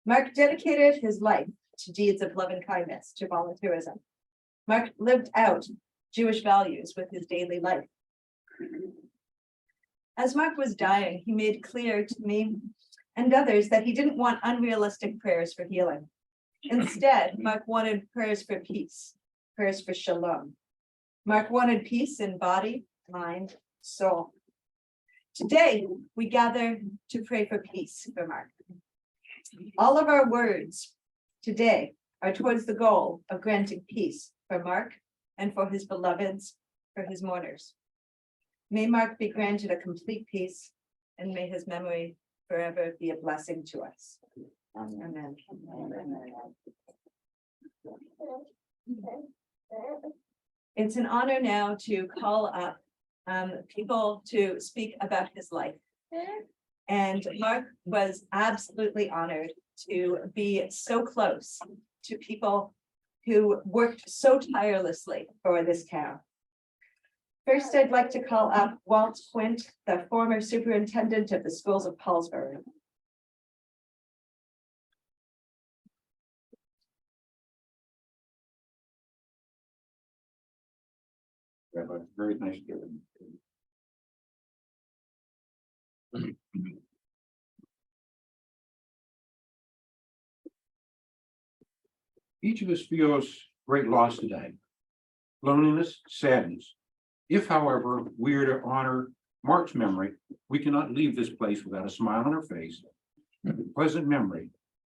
Mark dedicated his life to deeds of love and kindness, to volunteerism. Mark lived out Jewish values with his daily life. As Mark was dying, he made clear to me and others that he didn't want unrealistic prayers for healing. Instead, Mark wanted prayers for peace, prayers for shalom. Mark wanted peace in body, mind, soul. Today, we gather to pray for peace for Mark. All of our words today are towards the goal of granting peace for Mark and for his beloveds, for his mourners. May Mark be granted a complete peace, and may his memory forever be a blessing to us. Amen. It's an honor now to call up people to speak about his life. And Mark was absolutely honored to be so close to people who worked so tirelessly for this town. First, I'd like to call up Walt Quint, the former superintendent of the schools of Paulsbury. Very nice to hear. Each of us feels great loss today, loneliness, sadness. If, however, we are to honor Mark's memory, we cannot leave this place without a smile on our face, a pleasant memory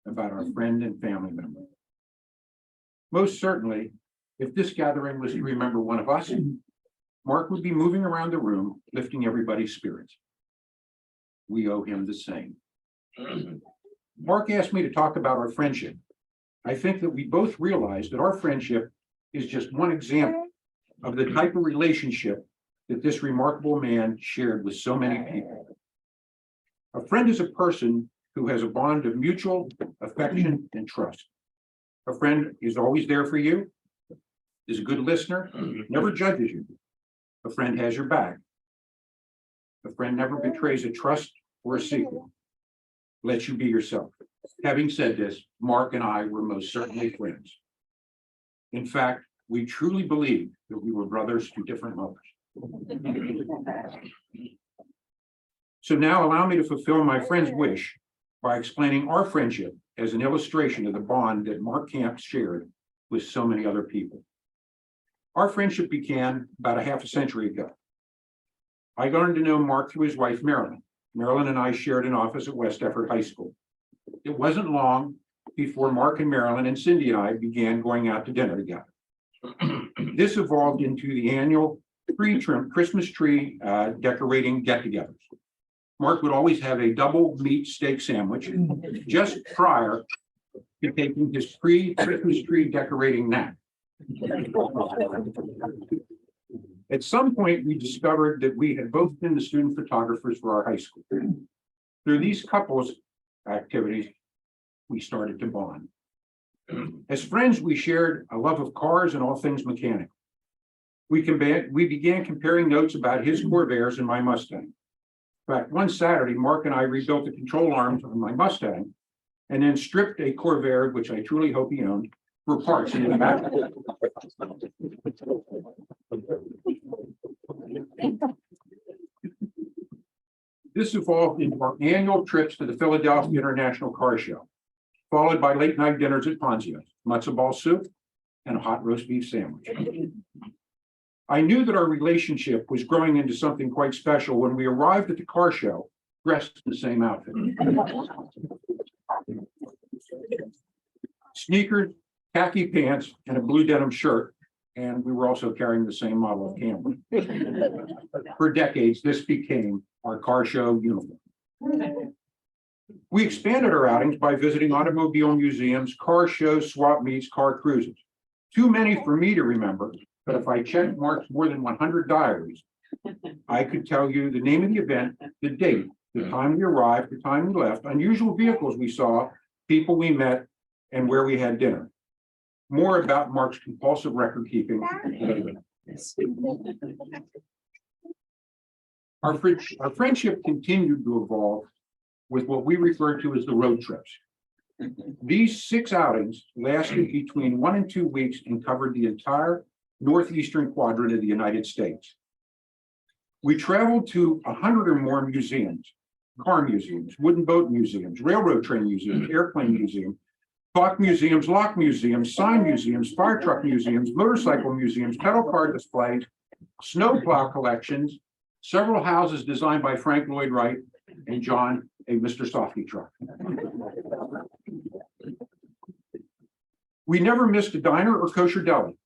about our friend and family member. Most certainly, if this gathering was to remember one of us, Mark would be moving around the room, lifting everybody's spirits. We owe him the same. Mark asked me to talk about our friendship. I think that we both realize that our friendship is just one example of the type of relationship that this remarkable man shared with so many people. A friend is a person who has a bond of mutual affection and trust. A friend is always there for you, is a good listener, never judges you. A friend has your back. A friend never betrays a trust or a secret. Lets you be yourself. Having said this, Mark and I were most certainly friends. In fact, we truly believed that we were brothers to different mothers. So now allow me to fulfill my friend's wish by explaining our friendship as an illustration of the bond that Mark Kamp shared with so many other people. Our friendship began about a half a century ago. I learned to know Mark through his wife, Marilyn. Marilyn and I shared an office at West Effort High School. It wasn't long before Mark and Marilyn and Cindy and I began going out to dinner together. This evolved into the annual Christmas tree decorating get-togethers. Mark would always have a double meat steak sandwich just prior to taking his pre-Christmas tree decorating nap. At some point, we discovered that we had both been the student photographers for our high school. Through these couples activities, we started to bond. As friends, we shared a love of cars and all things mechanical. We began comparing notes about his Corvairs and my Mustang. In fact, one Saturday, Mark and I rebuilt the control arms on my Mustang and then stripped a Corvair, which I truly hope he owned, for parts in the back. This evolved into our annual trips to the Philadelphia International Car Show, followed by late night dinners at Ponzio's, matzo ball soup, and a hot roast beef sandwich. I knew that our relationship was growing into something quite special when we arrived at the car show dressed in the same outfit. Sneakers, khaki pants, and a blue denim shirt, and we were also carrying the same model of Camry. For decades, this became our car show uniform. We expanded our outings by visiting automobile museums, car shows, swap meets, car cruises. Too many for me to remember, but if I checked Mark's more than 100 diaries, I could tell you the name of the event, the date, the time we arrived, the time we left, unusual vehicles we saw, people we met, and where we had dinner. More about Mark's compulsive record keeping. Our friendship continued to evolve with what we refer to as the road trips. These 6 outings lasted between 1 and 2 weeks and covered the entire northeastern quadrant of the United States. We traveled to 100 or more museums, car museums, wooden boat museums, railroad train museums, airplane museums, clock museums, lock museums, sign museums, fire truck museums, motorcycle museums, pedal car displays, snowplow collections, several houses designed by Frank Lloyd Wright and John, a Mr. Softy truck. We never missed a diner or kosher deli.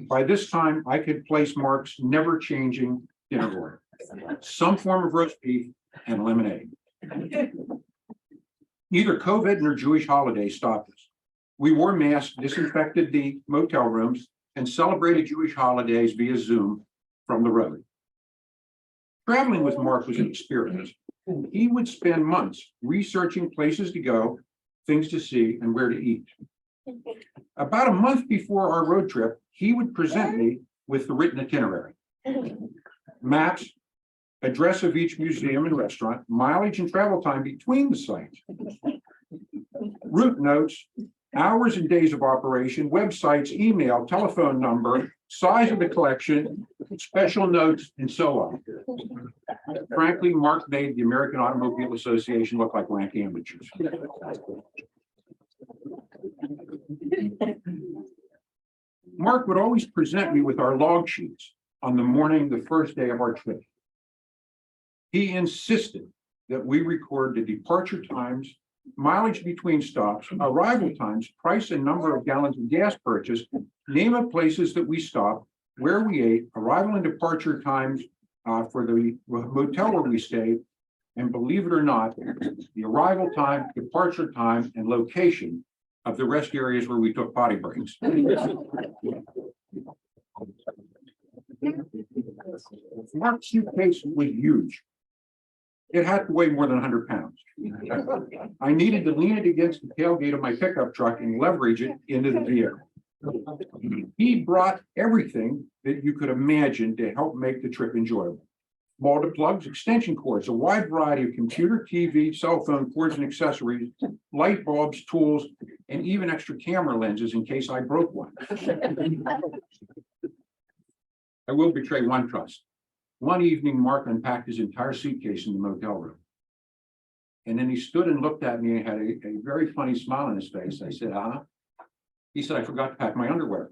By this time, I could place Mark's never-changing dinner order. Some form of roast beef and lemonade. Neither COVID nor Jewish holiday stopped us. We wore masks, disinfected the motel rooms, and celebrated Jewish holidays via Zoom from the road. Traveling with Mark was an experience. He would spend months researching places to go, things to see, and where to eat. About a month before our road trip, he would present me with the written itinerary. Maps, address of each museum and restaurant, mileage and travel time between the sites, route notes, hours and days of operation, websites, email, telephone number, size of the collection, special notes, and so on. Frankly, Mark made the American Automobile Association look like rank amateurs. Mark would always present me with our log sheets on the morning, the first day of our trip. He insisted that we record the departure times, mileage between stops, arrival times, price and number of gallons of gas purchased, name of places that we stopped, where we ate, arrival and departure times for the motel where we stayed, and believe it or not, the arrival time, departure time, and location of the rest areas where we took potty breaks. Mark's suitcase was huge. It had to weigh more than 100 pounds. I needed to lean it against the tailgate of my pickup truck and leverage it into the vehicle. He brought everything that you could imagine to help make the trip enjoyable. Molded plugs, extension cords, a wide variety of computer, TV, cell phone cords and accessories, light bulbs, tools, and even extra camera lenses in case I broke one. I will betray one trust. One evening, Mark unpacked his entire suitcase in the motel room. And then he stood and looked at me and had a very funny smile on his face. I said, "Huh?" He said, "I forgot to pack my underwear."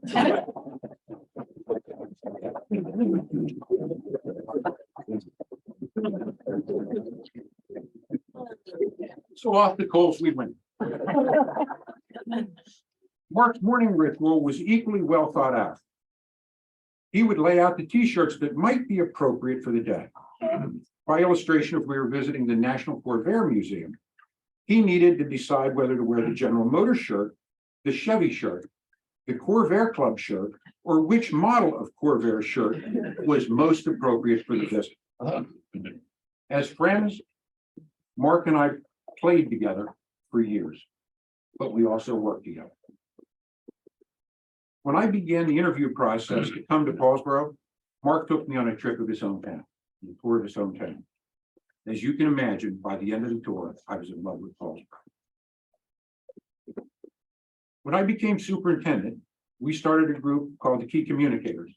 So off the coals we went. Mark's morning ritual was equally well thought out. He would lay out the t-shirts that might be appropriate for the day. By illustration, if we were visiting the National Corvair Museum, he needed to decide whether to wear the General Motors shirt, the Chevy shirt, the Corvair Club shirt, or which model of Corvair shirt was most appropriate for the visit. As friends, Mark and I played together for years, but we also worked together. When I began the interview process to come to Paulsboro, Mark took me on a trip of his hometown, a tour of his hometown. As you can imagine, by the end of the tour, I was in love with Paulsboro. When I became superintendent, we started a group called the Key Communicators,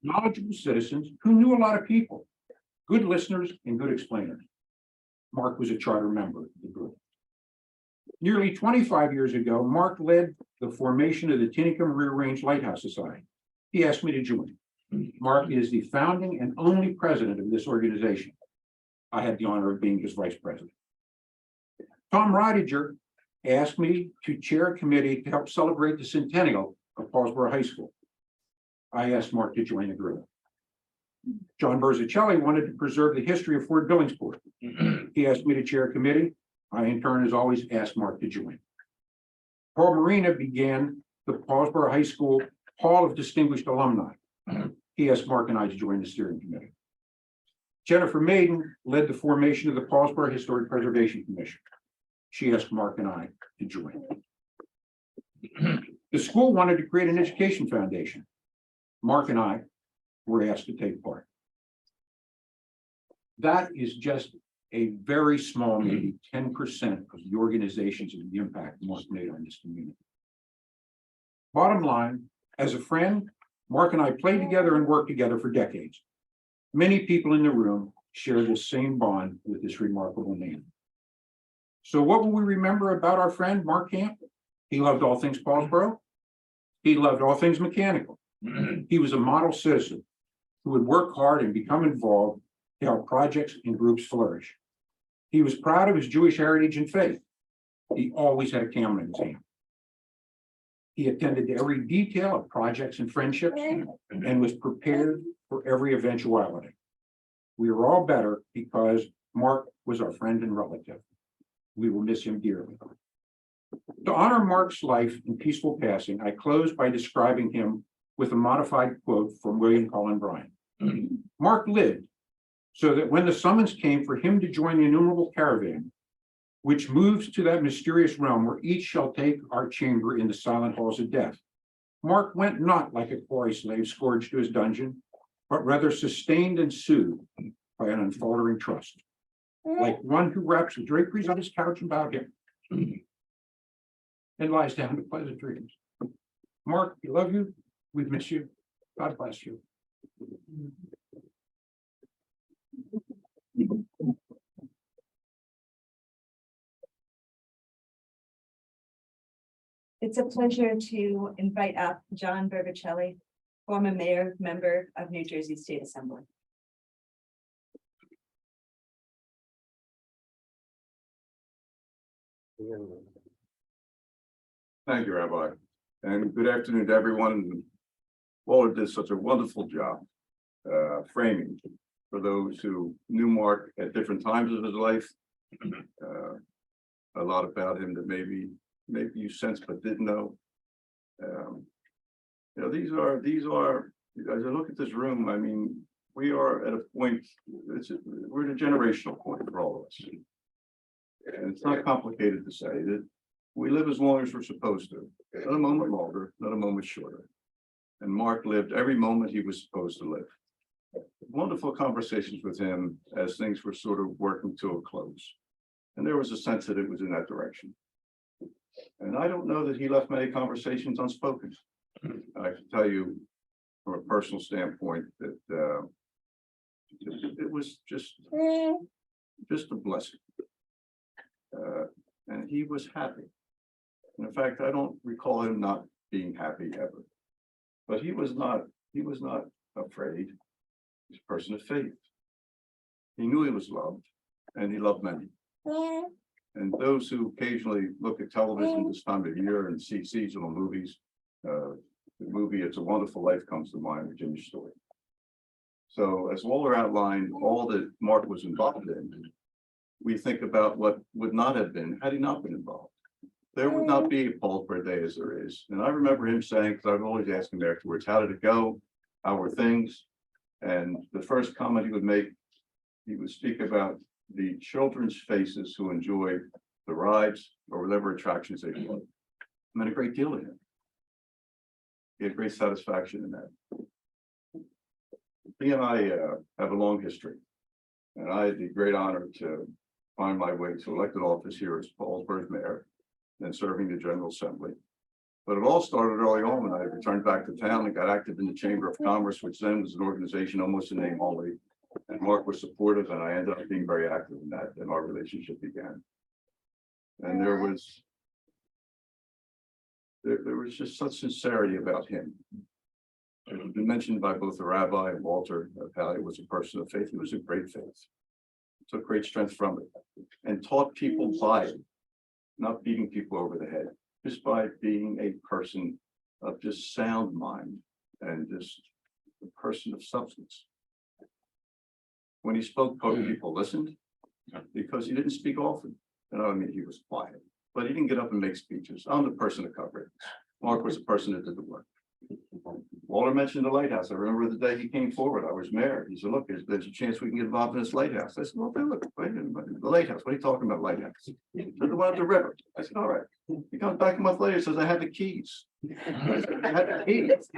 knowledgeable citizens who knew a lot of people, good listeners and good explainers. Mark was a charter member of the group. Nearly 25 years ago, Mark led the formation of the Tinicum Rear Range Lighthouse Society. He asked me to join. Mark is the founding and only president of this organization. I had the honor of being his vice president. Tom Ridiger asked me to chair a committee to help celebrate the centennial of Paulsboro High School. I asked Mark to join the group. John Berzicelli wanted to preserve the history of Fort Billingsport. He asked me to chair a committee. I, in turn, as always, asked Mark to join. Paul Marina began the Paulsboro High School Hall of Distinguished Alumni. He asked Mark and I to join the steering committee. Jennifer Maiden led the formation of the Paulsboro Historic Preservation Commission. She asked Mark and I to join. The school wanted to create an education foundation. Mark and I were asked to take part. That is just a very small, maybe 10% of the organizations and the impact Mark made on this community. Bottom line, as a friend, Mark and I played together and worked together for decades. Many people in the room share this same bond with this remarkable man. So what will we remember about our friend, Mark Kamp? He loved all things Paulsboro. He loved all things mechanical. He was a model citizen who would work hard and become involved to help projects and groups flourish. He was proud of his Jewish heritage and faith. He always had a camera in his hand. He attended to every detail of projects and friendships and was prepared for every eventuality. We were all better because Mark was our friend and relative. We will miss him dearly. To honor Mark's life and peaceful passing, I close by describing him with a modified quote from William Cullen Bryant. Mark lived so that when the summons came for him to join the innumerable caravan, which moves to that mysterious realm where each shall take our chamber in the silent halls of death, Mark went not like a quarry slave scourged to his dungeon, but rather sustained and soothed by an unfaltering trust, like one who wraps the draperies on his couch about him and lies down to pleasant dreams. Mark, we love you. We miss you. God bless you. It's a pleasure to invite up John Berbicelli, former mayor, member of New Jersey State Assembly. Thank you, Rabbi, and good afternoon to everyone. Walter did such a wonderful job framing for those who knew Mark at different times of his life. A lot about him that maybe you sensed but didn't know. You know, these are as I look at this room, I mean, we are at a point, we're at a generational point for all of us. And it's not complicated to say that we live as long as we're supposed to, not a moment longer, not a moment shorter. And Mark lived every moment he was supposed to live. Wonderful conversations with him as things were sort of working to a close. And there was a sense that it was in that direction. And I don't know that he left many conversations unspoken. I can tell you from a personal standpoint that it was just a blessing. And he was happy. And in fact, I don't recall him not being happy ever. But he was not afraid. He's a person of faith. He knew he was loved, and he loved many. And those who occasionally look at television this time of year and see seasonal movies, the movie It's a Wonderful Life comes to mind, Virginia Story. So as Walter outlined all that Mark was involved in, we think about what would not have been had he not been involved. There would not be a Paulsboro Day as there is. And I remember him saying, because I've always asked him afterwards, how did it go? How were things? And the first comment he would make, he would speak about the children's faces who enjoyed the rides or whatever attractions they wanted. It meant a great deal to him. He had great satisfaction in that. He and I have a long history, and I had the great honor to find my way to elected office here as Paulsboro's mayor and serving the General Assembly. But it all started early on when I returned back to town and got active in the Chamber of Commerce, which then was an organization almost in name only. And Mark was supportive, and I ended up being very active in that, and our relationship began. And there was just such sincerity about him. It has been mentioned by both the rabbi and Walter of how he was a person of faith. He was a great faith. Took great strength from it and taught people by it, not beating people over the head, just by being a person of just sound mind and just a person of substance. When he spoke, people listened because he didn't speak often. And I mean, he was quiet, but he didn't get up and make speeches. I'm the person to cover it. Mark was the person that did the work. Walter mentioned the lighthouse. I remember the day he came forward. I was mayor. He said, look, there's a chance we can get involved in this lighthouse. I said, well, do it. Wait a minute. The lighthouse. What are you talking about, lighthouse? He said, the one at the river. I said, all right. He comes back a month later and says, I have the keys. I said, I had the keys.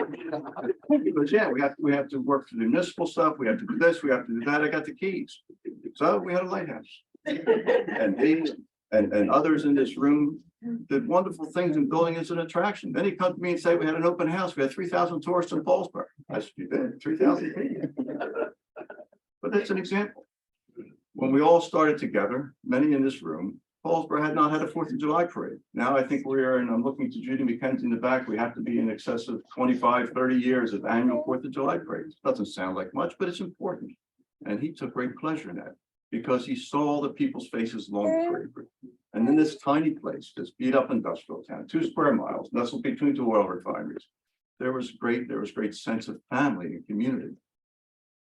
Because yeah, we have to work through the municipal stuff. We have to do this. We have to do that. I got the keys. So we had a lighthouse. And he and others in this room did wonderful things in building as an attraction. Then he come to me and say, we had an open house. We had 3,000 tourists in Paulsboro. I said, you did, 3,000 people. But that's an example. When we all started together, many in this room, Paulsboro had not had a 4th of July parade. Now I think we're, and I'm looking to Judy McKenzie in the back, we have to be in excess of 25, 30 years of annual 4th of July parades. Doesn't sound like much, but it's important. And he took great pleasure in that because he saw the people's faces along the parade route. And in this tiny place, this beat up industrial town, 2 square miles, nestled between 2 oil refineries, there was great sense of family and community.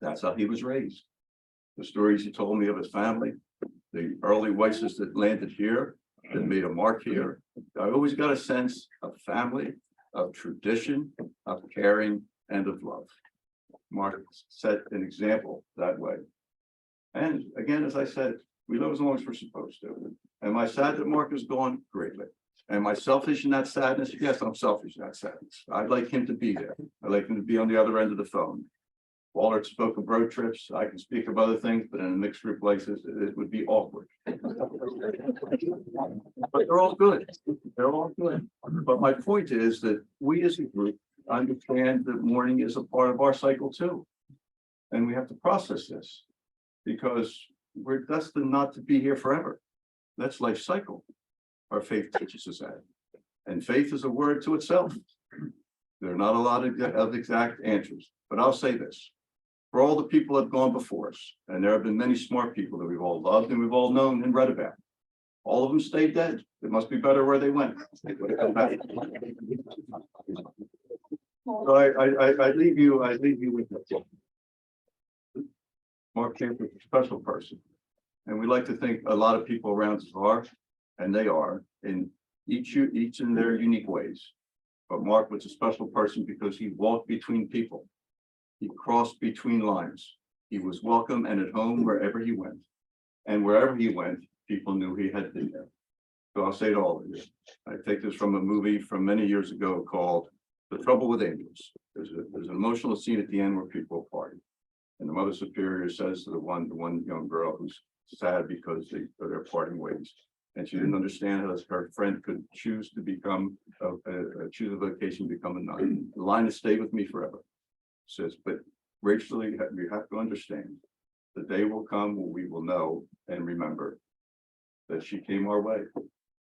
That's how he was raised. The stories he told me of his family, the early Weisses that landed here, that made a mark here. I always got a sense of family, of tradition, of caring, and of love. Mark set an example that way. And again, as I said, we live as long as we're supposed to. Am I sad that Mark is gone? Greatly. Am I selfish in that sadness? Yes, I'm selfish in that sadness. I'd like him to be there. I'd like him to be on the other end of the phone. Walter spoke of road trips. I can speak of other things, but in a mixed group places, it would be awkward. But they're all good. They're all good. But my point is that we as a group understand that mourning is a part of our cycle too. And we have to process this because we're destined not to be here forever. That's life cycle. Our faith teaches us that. And faith is a word to itself. There are not a lot of exact answers, but I'll say this. For all the people that have gone before us, and there have been many smart people that we've all loved and we've all known and read about. All of them stayed dead. It must be better where they went. So I leave you with this. Mark Kamp was a special person. And we like to think a lot of people around us are, and they are, in each in their unique ways. But Mark was a special person because he walked between people. He crossed between lines. He was welcome and at home wherever he went. And wherever he went, people knew he had been there. So I'll say to all of you, I take this from a movie from many years ago called The Trouble with Angels. There's an emotional scene at the end where people are partying. And the Mother Superior says to the one young girl who's sad because they're parting ways. And she didn't understand how her friend could choose to become, choose a vocation, become a nun. The line is stay with me forever. Says, but Rachel, you have to understand, the day will come when we will know and remember that she came our way.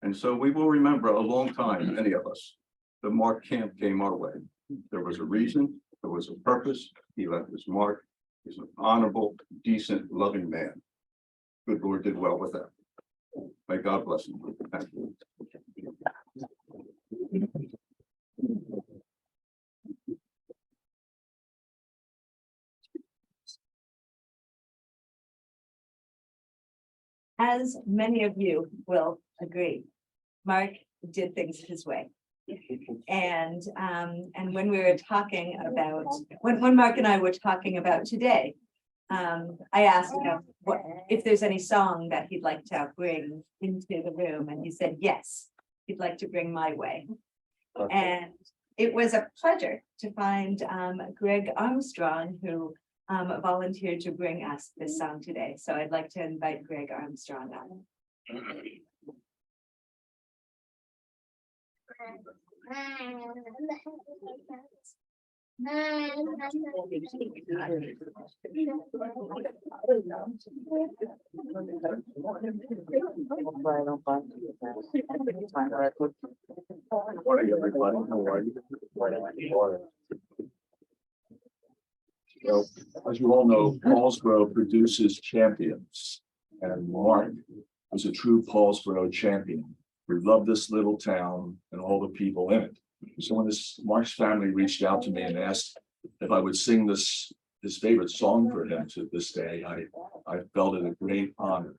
And so we will remember a long time, many of us, that Mark Kamp came our way. There was a reason, there was a purpose. He left his mark. He's an honorable, decent, loving man. Good Lord did well with that. May God bless him. Thank you. As many of you will agree, Mark did things his way. And when we were talking about, when Mark and I were talking about today, I asked him if there's any song that he'd like to bring into the room, and he said yes, he'd like to bring My Way. And it was a pleasure to find Greg Armstrong, who volunteered to bring us this song today. So I'd like to invite Greg Armstrong on. Morning, everybody. How are you? So, as you all know, Paulsboro produces champions, and Mark was a true Paulsboro champion. We love this little town and all the people in it. So when Mark's family reached out to me and asked if I would sing his favorite song for him to this day, I felt it a great honor.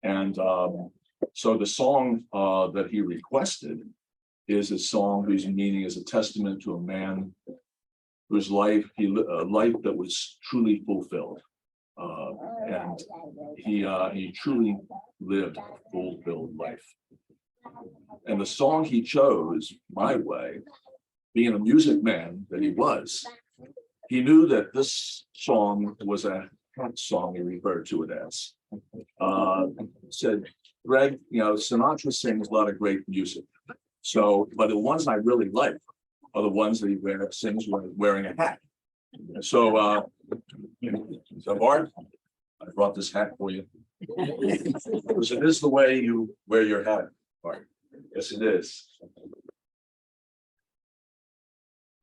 And so the song that he requested is a song whose meaning is a testament to a man whose life a life that was truly fulfilled, and he truly lived a fulfilled life. And the song he chose, My Way, being a music man that he was, he knew that this song was a cat song he referred to it as. Said, Greg, Sinatra sings a lot of great music. So, but the ones I really like are the ones that he sings wearing a hat. So, Bart, I brought this hat for you. Because it is the way you wear your hat, Bart. Yes, it is.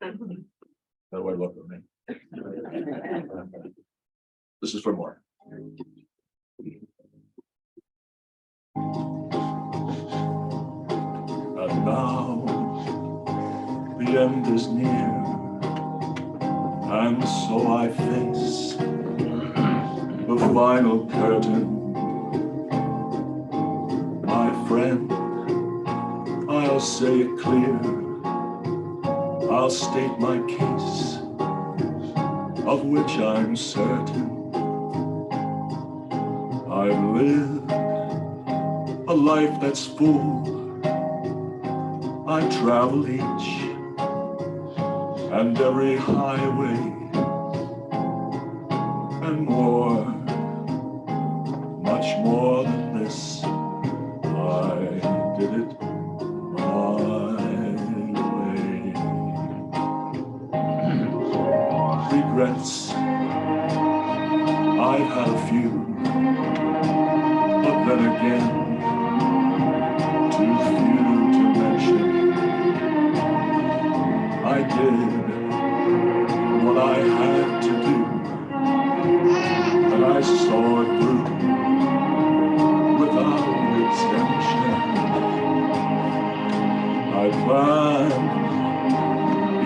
That way, look at me. This is for Mark. And now the end is near, and so I face the final curtain. My friend, I'll say it clear, I'll state my case, of which I'm certain. I've lived a life that's full. I travel each and every highway and more, much more than this. I did it my way. Regrets, I've had a few, but then again, too few to mention. I did what I had to do, and I saw it through without exemption. I planned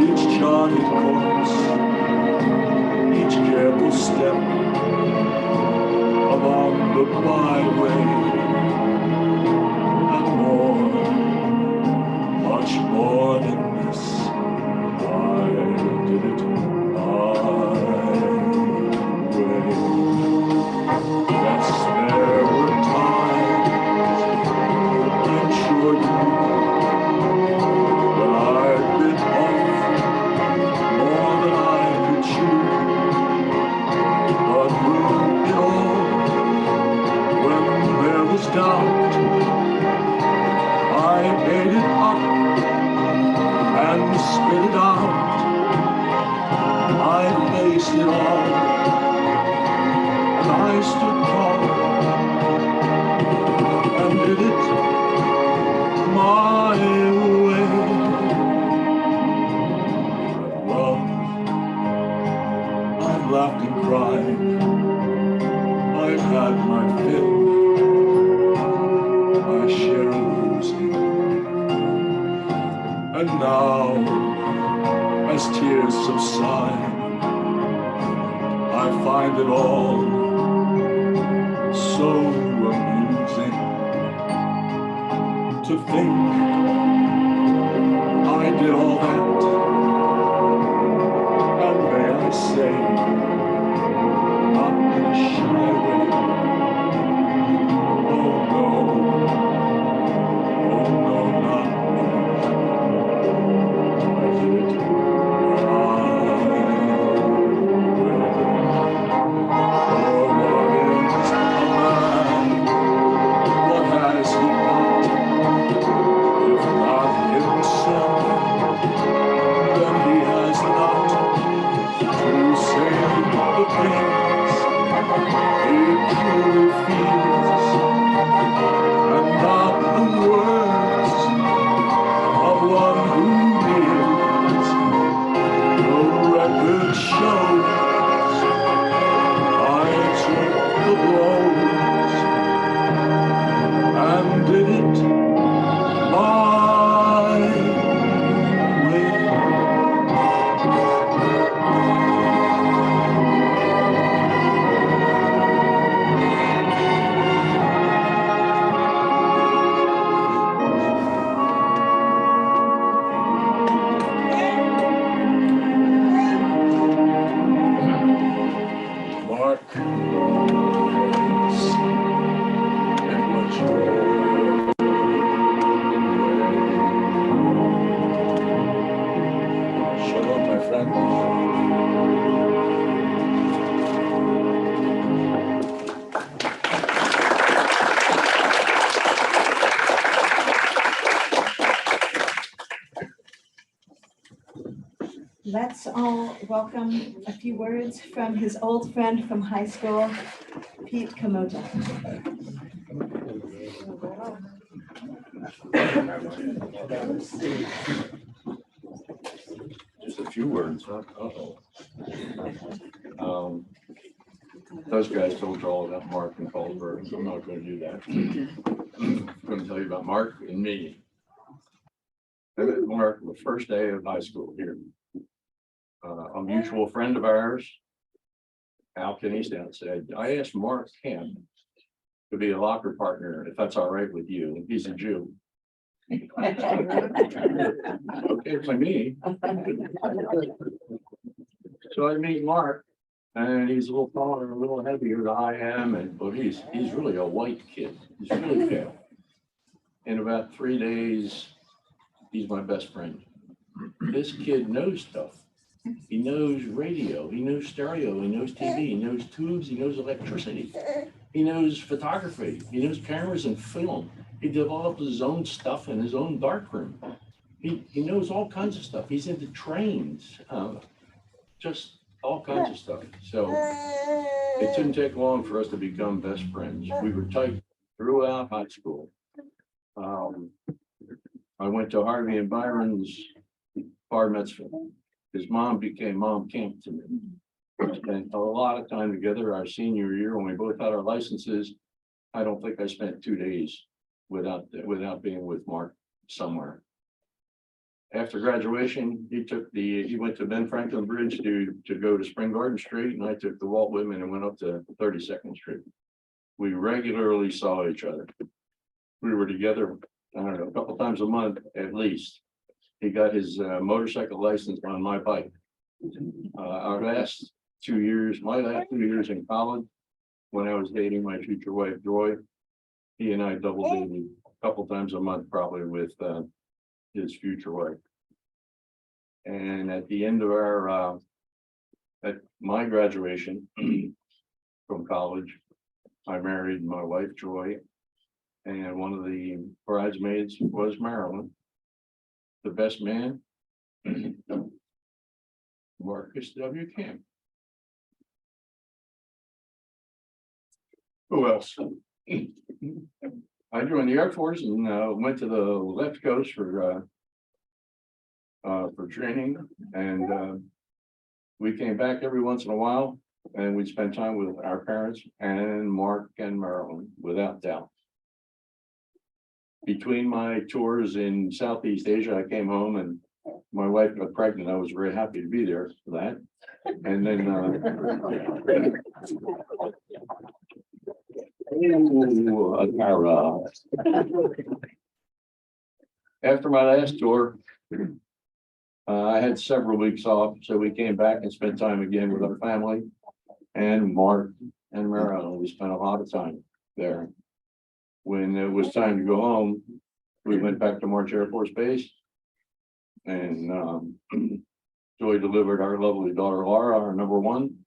each charted course, each careful step along the byway, and more, much more than this. I did it my way. Yes, there were times, I'm sure you know, when I bit off more than I could chew. But through it all, when there was doubt, I ate it up and spit it out. I faced it all, and I stood tall, and did it my way. I've loved, I've laughed and cried, I've had my fill, my share of losing, and now, as tears subside, I find it all so amusing to think I did all that, and may I say, not in a shy way. Oh no, not me. I did it. Let's all welcome a few words from his old friend from high school, Pete Kamota. Just a few words, huh? Those guys told you all about Mark and Paulsburg. I'm not going to do that. I'm going to tell you about Mark and me. I met Mark the first day of high school here. A mutual friend of ours, Al Kinneystown, said, I asked Mark Kamp to be a locker partner, if that's all right with you. He's a Jew. Okay, by me. So I meet Mark, and he's a little taller, a little heavier than I am, but he's really a white kid. He's really pale. In about 3 days, he's my best friend. This kid knows stuff. He knows radio, he knows stereo, he knows TV, he knows tubes, he knows electricity. He knows photography, he knows cameras and film. He developed his own stuff in his own darkroom. He knows all kinds of stuff. He's into trains, just all kinds of stuff. So it didn't take long for us to become best friends. We were tight throughout high school. I went to Harvey and Byron's bar mitzvah. His mom became Mom Kamp to me. We spent a lot of time together our senior year when we both had our licenses. I don't think I spent 2 days without being with Mark somewhere. After graduation, he went to Ben Franklin Bridge to go to Spring Garden Street, and I took the Walt Whitman and went up to 32nd Street. We regularly saw each other. We were together, I don't know, a couple times a month at least. He got his motorcycle license on my bike. My last 2 years in college, when I was dating my future wife, Joy, he and I double dated a couple times a month, probably with his future wife. And at the end of at my graduation from college, I married my wife, Joy, and one of the bridesmaids was Marilyn. The best man, Marcus W. Kamp. Who else? I joined the Air Force and went to the left coast for training, and we came back every once in a while, and we'd spend time with our parents and Mark and Marilyn, without doubt. Between my tours in Southeast Asia, I came home and my wife got pregnant. I was very happy to be there for that. And then after my last tour, I had several weeks off, so we came back and spent time again with our family and Mark and Marilyn. We spent a lot of time there. When it was time to go home, we went back to March Air Force Base, and Joy delivered our lovely daughter Laura, our number one,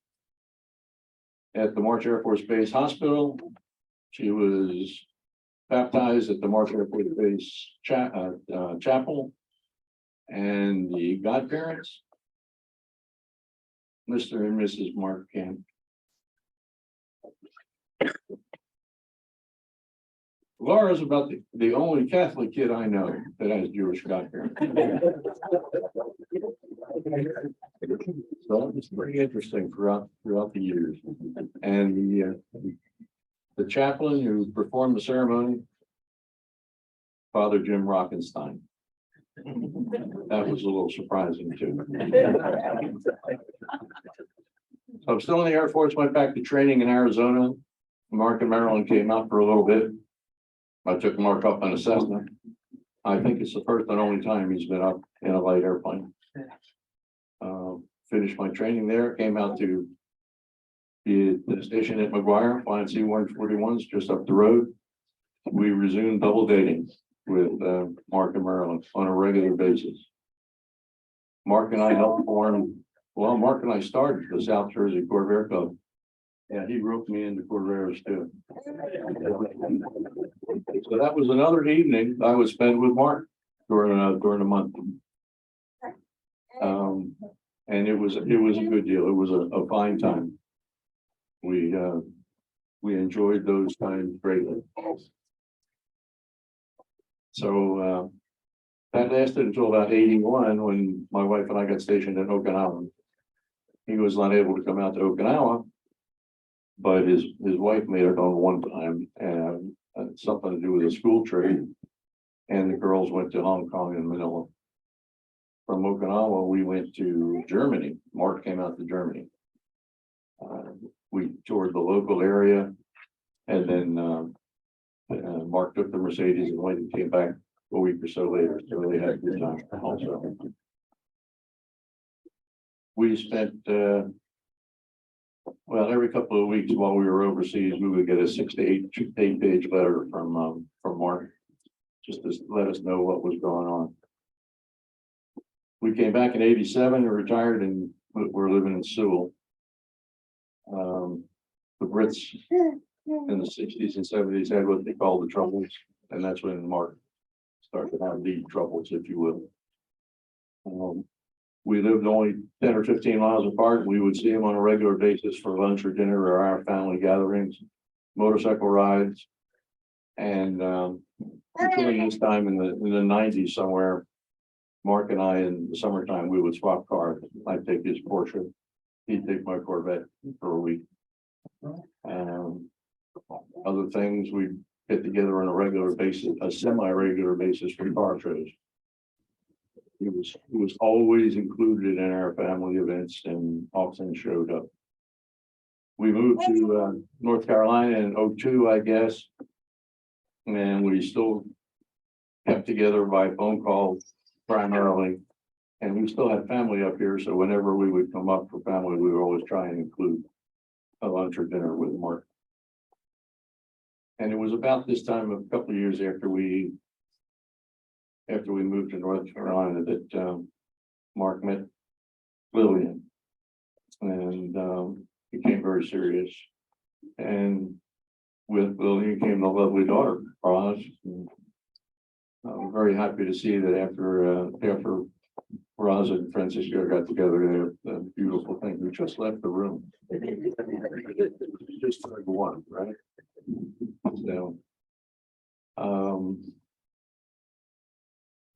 at the March Air Force Base Hospital. She was baptized at the March Air Force Base chapel, and the godparents, Mr. and Mrs. Mark Kamp. Laura's about the only Catholic kid I know that has Jewish godparents. So it's pretty interesting throughout the years. And the chaplain who performed the ceremony, Father Jim Rockenstein. That was a little surprising too. So I'm still in the Air Force, went back to training in Arizona. Mark and Marilyn came out for a little bit. I took Mark up on a Cessna. I think it's the first and only time he's been up in a light airplane. Finished my training there, came out to the station at McGuire, flying C-141s just up the road. We resumed double dating with Mark and Marilyn on a regular basis. Mark and I helped form, well, Mark and I started the South Jersey Corvair Club. Yeah, he roped me into Corvairs too. So that was another evening I would spend with Mark during a month. And it was a good deal. It was a fine time. We enjoyed those times greatly. So, that lasted until about 81, when my wife and I got stationed in Okinawa. He was not able to come out to Okinawa, but his wife made it on one time, and something to do with a school trade. And the girls went to Hong Kong and Manila. From Okinawa, we went to Germany. Mark came out to Germany. We toured the local area, and then Mark took the Mercedes and went and came back a week or so later. So they had a good time also. We spent, well, every couple of weeks while we were overseas, we would get a 6 to 8 page letter from Mark, just to let us know what was going on. We came back in 87 and retired, and we're living in Sewell. The Brits in the 60s and 70s had what they called the Troubles, and that's when Mark started to have the troubles, if you will. We lived only 10 or 15 miles apart. We would see him on a regular basis for lunch or dinner or our family gatherings, motorcycle rides. And during this time in the 90s somewhere, Mark and I, in the summertime, we would swap cars. I'd take his Porsche, he'd take my Corvette for a week. Other things, we'd get together on a regular basis, a semi-regular basis for car shows. He was always included in our family events and often showed up. We moved to North Carolina in 02, I guess. And we still kept together by phone call primarily. And we still had family up here. So whenever we would come up for family, we would always try and include a lunch or dinner with Mark. And it was about this time, a couple of years after we moved to North Carolina, that Mark met Lillian, and became very serious. And with Lillian came the lovely daughter, Roz. I'm very happy to see that after Roz and Francisco got together, they have a beautiful thing. We just left the room. Just like one, right? So,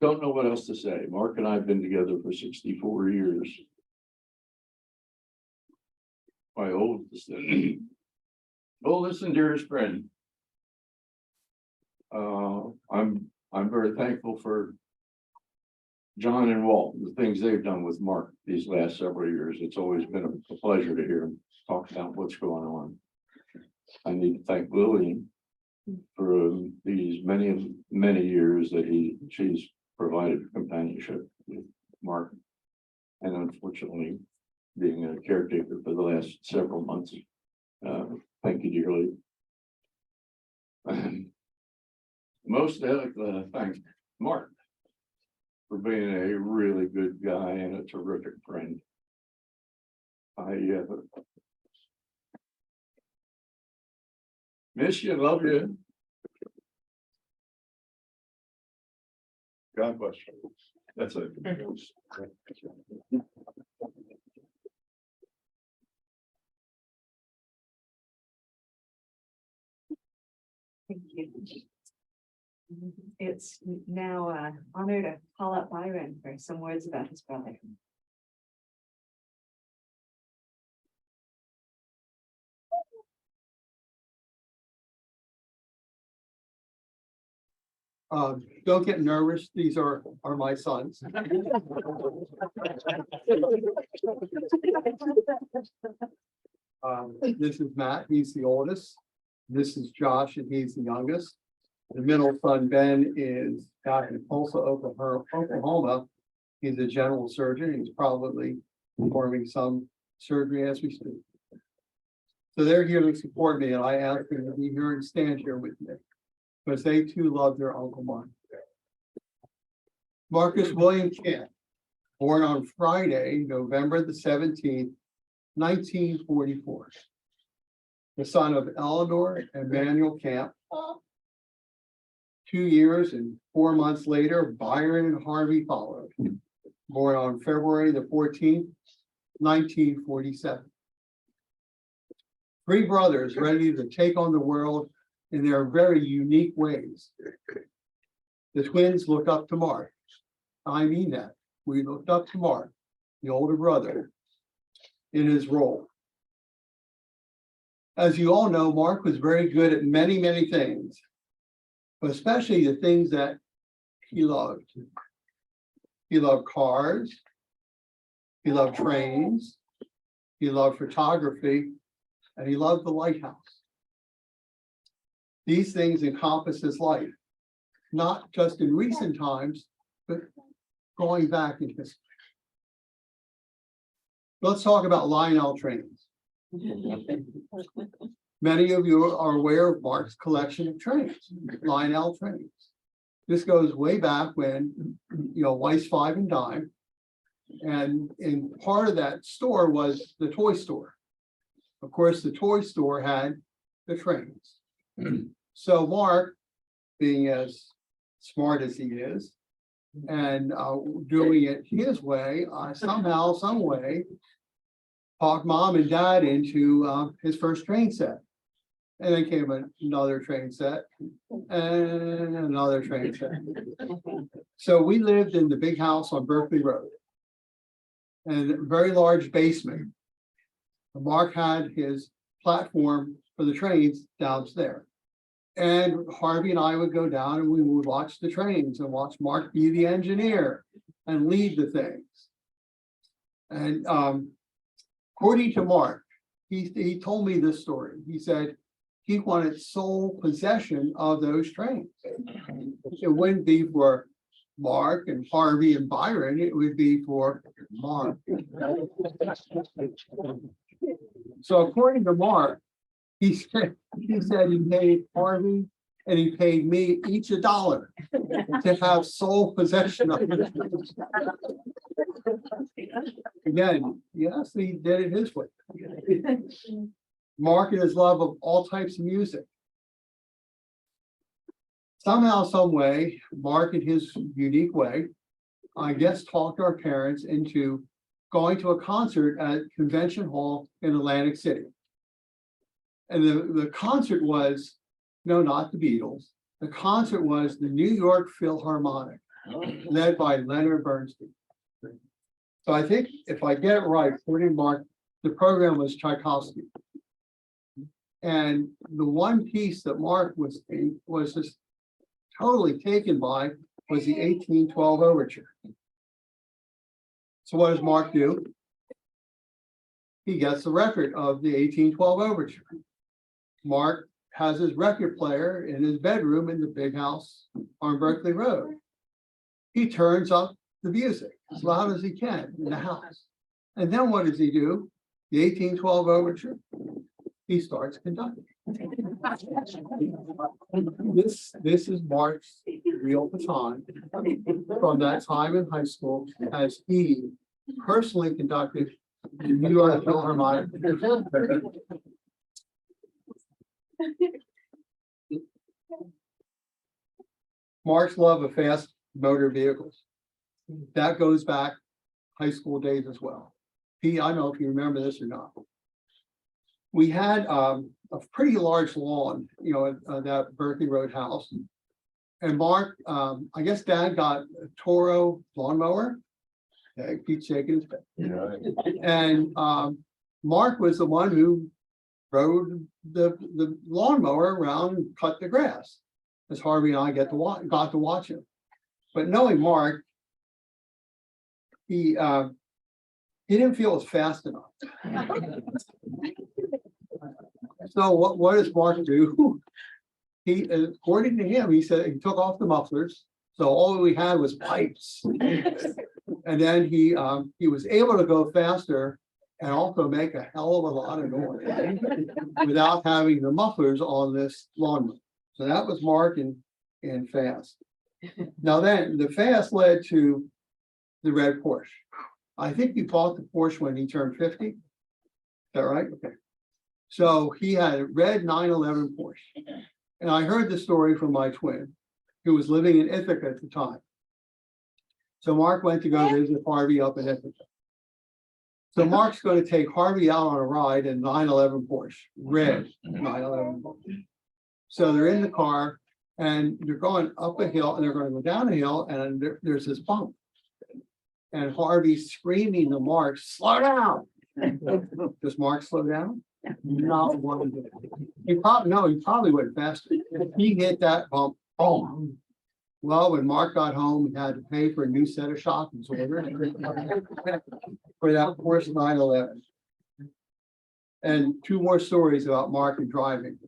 don't know what else to say. Mark and I have been together for 64 years. My oldest and dearest friend. I'm very thankful for John and Walt, the things they've done with Mark these last several years. It's always been a pleasure to hear him talk about what's going on. I need to thank Lillian for these many years that she's provided companionship with Mark, and unfortunately being a caretaker for the last several months. Thank you dearly. Most thanks Mark for being a really good guy and a terrific friend. I miss you, love you. God bless you. That's it. Thank you. It's now an honor to call up Byron for some words about his brother. Don't get nervous. These are my sons. This is Matt, he's the oldest. This is Josh, and he's the youngest. The middle son, Ben, is back in Tulsa, Oklahoma. He's a general surgeon. He's probably performing some surgery as we speak. So they're here to support me, and I asked them to be here and stand here with me, because they too love their Uncle Mark. Marcus William Kamp, born on Friday, November the 17th, 1944. The son of Eleanor and Manuel Kamp. 2 years and 4 months later, Byron and Harvey followed. Born on February the 14th, 1947. Three brothers ready to take on the world in their very unique ways. The twins looked up to Mark. I mean that. We looked up to Mark, the older brother, in his role. As you all know, Mark was very good at many, many things, but especially the things that he loved. He loved cars. He loved trains. He loved photography, and he loved the lighthouse. These things encompass his life, not just in recent times, but going back in history. Let's talk about Lionel trains. Many of you are aware of Mark's collection of trains, Lionel trains. This goes way back when, Weiss 5 and Dime. And in part of that store was the toy store. Of course, the toy store had the trains. So Mark, being as smart as he is, and doing it his way, somehow, some way, talked mom and dad into his first train set. And then came another train set and another train set. So we lived in the big house on Berkeley Road, and a very large basement. Mark had his platform for the trains downstairs. And Harvey and I would go down and we would watch the trains and watch Mark be the engineer and lead the things. And according to Mark, he told me this story. He said he wanted sole possession of those trains. It wouldn't be for Mark and Harvey and Byron, it would be for Mark. So according to Mark, he said he paid Harvey and he paid me each $1 to have sole possession of it. Again, yes, he did it his way. Mark and his love of all types of music. Somehow, some way, Mark in his unique way, I guess, talked our parents into going to a concert at Convention Hall in Atlantic City. And the concert was, no, not the Beatles. The concert was the New York Philharmonic, led by Leonard Bernstein. So I think if I get it right, according to Mark, the program was Tchaikovsky. And the one piece that Mark was just totally taken by was the 1812 overture. So what does Mark do? He gets the record of the 1812 overture. Mark has his record player in his bedroom in the big house on Berkeley Road. He turns up the music as loud as he can in the house. And then what does he do? The 1812 overture, he starts conducting. This is Mark's real baton from that time in high school as he personally conducted the New York Philharmonic. Mark's love of fast motor vehicles. That goes back high school days as well. I don't know if you remember this or not. We had a pretty large lawn, at that Berkeley Road house. And Mark, I guess Dad got a Toro lawnmower. Yeah, keeps shaking his head. And Mark was the one who rode the lawnmower around and cut the grass, as Harvey and I got to watch him. But knowing Mark, he didn't feel it was fast enough. So what does Mark do? He, according to him, he said he took off the mufflers, so all we had was pipes. And then he was able to go faster and also make a hell of a lot of noise without having the mufflers on this lawnmower. So that was Mark in fast. Now then, the fast led to the red Porsche. I think he bought the Porsche when he turned 50. Is that right? Okay. So he had a red 911 Porsche. And I heard the story from my twin, who was living in Ithaca at the time. So Mark went to go visit Harvey up in Ithaca. So Mark's going to take Harvey out on a ride in 911 Porsche, red 911 Porsche. So they're in the car and they're going up a hill and they're going to go down a hill and there's this bump. And Harvey's screaming to Mark, slow down. Does Mark slow down? Not one bit. He probably went faster. He hit that bump, boom. Well, when Mark got home, he had to pay for a new set of shock absorbers for that Porsche 911. And two more stories about Mark and driving.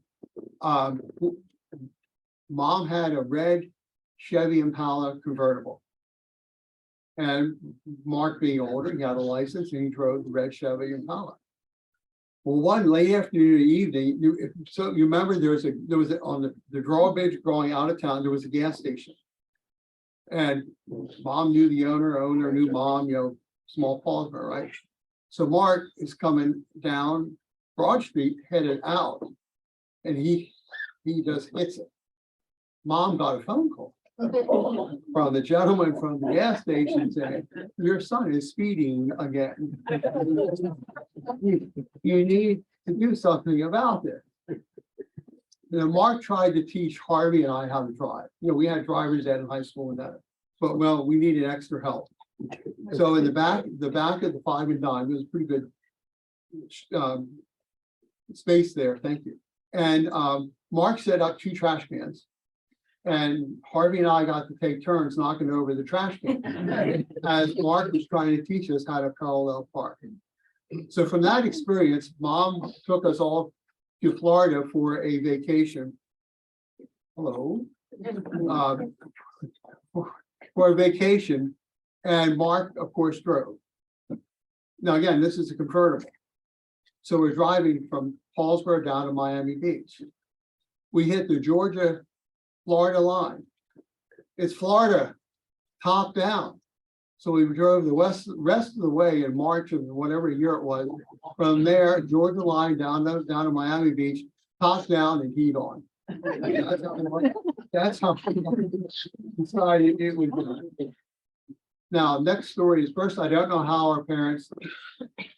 Mom had a red Chevy Impala convertible. And Mark being older, he had a license and he drove the red Chevy Impala. Well, one late afternoon or evening, you remember there was on the drawbridge going out of town, there was a gas station. And Mom knew the owner knew Mom, small Paulsboro, right? So Mark is coming down Broad Street, headed out, and he just hits it. Mom got a phone call from the gentleman from the gas station saying, your son is speeding again. You need to do something about this. Mark tried to teach Harvey and I how to drive. We had driver's ed in high school and that, but we needed extra help. So in the back of the 5 and dime, there was pretty good space there. Thank you. And Mark set up 2 trash cans. And Harvey and I got to take turns knocking over the trash can as Mark was trying to teach us how to parallel park. So from that experience, Mom took us all to Florida for a vacation. Hello. For a vacation, and Mark, of course, drove. Now, again, this is a convertible. So we're driving from Paulsboro down to Miami Beach. We hit the Georgia-Florida line. It's Florida, top down. So we drove the rest of the way in March of whatever year it was. From there, Georgia line down to Miami Beach, top down and heat on. That's how decided it would be. Now, next story is first, I don't know how our parents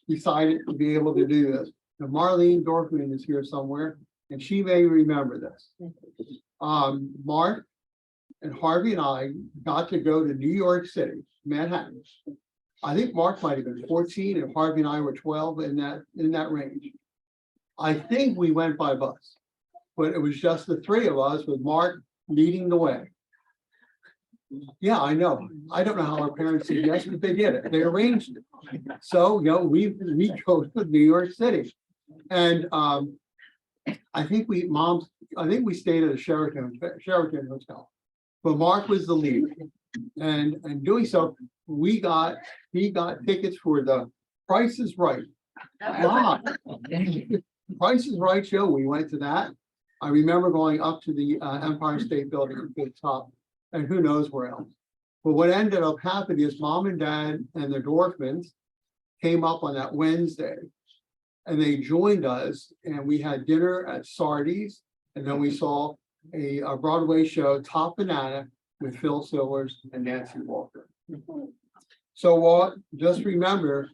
decided to be able to do this. Now, Marlene Dorfman is here somewhere, and she may remember this. Mark and Harvey and I got to go to New York City, Manhattan. I think Mark might have been 14 and Harvey and I were 12 in that range. I think we went by bus, but it was just the 3 of us with Mark leading the way. Yeah, I know. I don't know how our parents said yes, but they did it. They arranged it. So, we go to New York City. And I think we stayed at a Sheraton hotel. But Mark was the lead. And doing so, he got tickets for the Price is Right. Price is Right show. We went to that. I remember going up to the Empire State Building at the top, and who knows where else. But what ended up happening is Mom and Dad and the Dorfmans came up on that Wednesday, and they joined us, and we had dinner at Sardi's, and then we saw a Broadway show, Top Banana, with Phil Sillers and Nancy Walker. So just remember,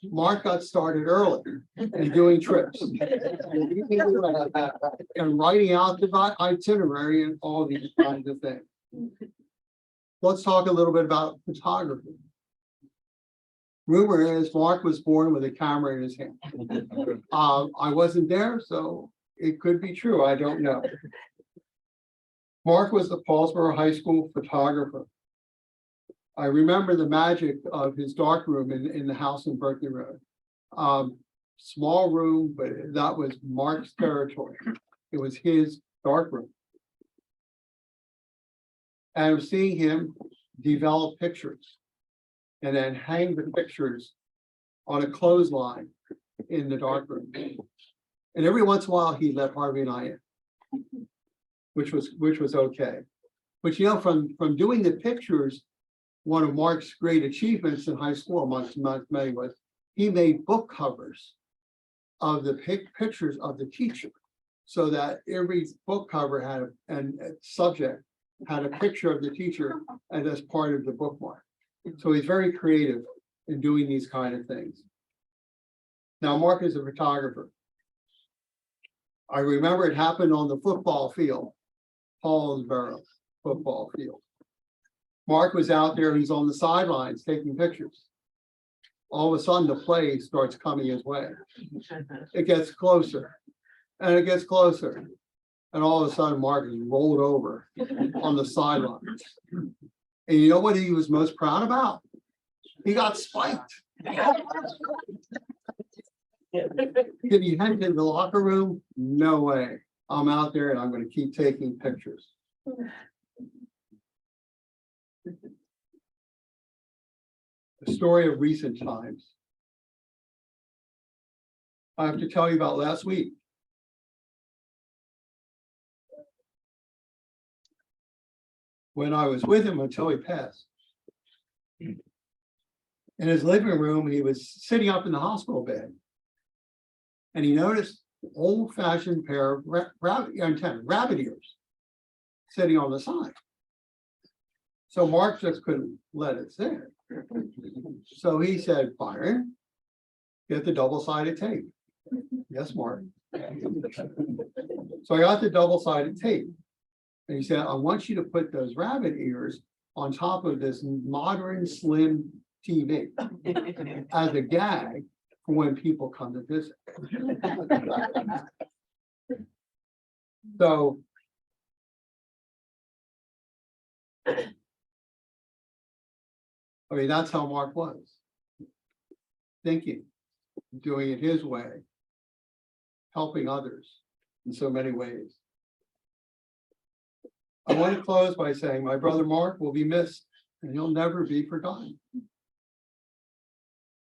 Mark got started early and doing trips and writing out the itinerary and all these kinds of things. Let's talk a little bit about photography. Rumor is Mark was born with a camera in his hand. I wasn't there, so it could be true. I don't know. Mark was the Paulsboro High School photographer. I remember the magic of his dark room in the house in Berkeley Road. Small room, but that was Mark's territory. It was his dark room. And I'm seeing him develop pictures and then hang the pictures on a clothesline in the dark room. And every once in a while, he let Harvey and I in, which was okay. But from doing the pictures, one of Mark's great achievements in high school, amongst many, was he made book covers of the pictures of the teacher, so that every book cover had and subject had a picture of the teacher and as part of the bookmark. So he's very creative in doing these kind of things. Now, Mark is a photographer. I remember it happened on the football field, Paulsboro football field. Mark was out there, he's on the sidelines taking pictures. All of a sudden, the play starts coming his way. It gets closer, and it gets closer. And all of a sudden, Mark is rolled over on the sidelines. And you know what he was most proud about? He got spiked. Did he head to the locker room? No way. I'm out there and I'm going to keep taking pictures. The story of recent times. I have to tell you about last week. When I was with him until he passed. In his living room, he was sitting up in the hospital bed. And he noticed an old-fashioned pair of rabbit ears sitting on the side. So Mark just couldn't let it sit. So he said, Byron, get the double-sided tape. Yes, Mark. So I got the double-sided tape. And he said, I want you to put those rabbit ears on top of this modern slim TV as a gag for when people come to visit. So I mean, that's how Mark was. Thinking, doing it his way, helping others in so many ways. I want to close by saying my brother Mark will be missed and he'll never be forgotten.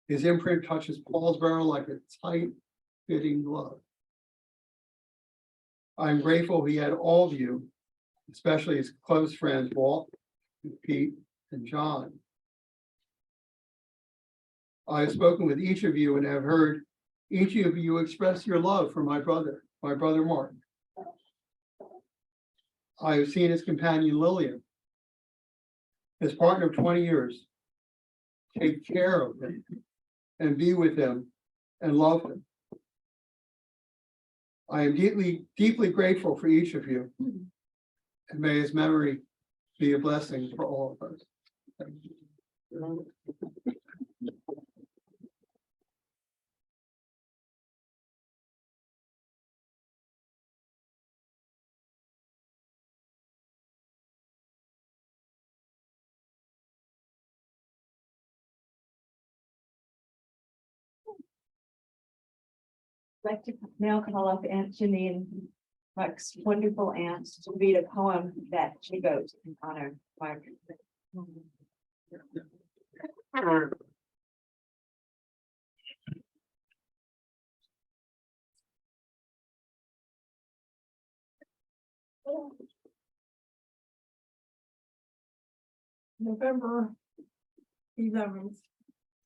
His imprint touches Paulsboro like a tight-fitting glove. I'm grateful he had all of you, especially his close friends, Walt, Pete, and John. I have spoken with each of you and have heard each of you express your love for my brother Mark. I have seen his companion Lillian, his partner of 20 years, take care of him and be with him and love him. I am deeply, deeply grateful for each of you, and may his memory be a blessing for all of us. Thank you. I'd like to now call up Aunt Janine, Mark's wonderful aunt, to read a poem that she wrote in honor of Mark. November 11th,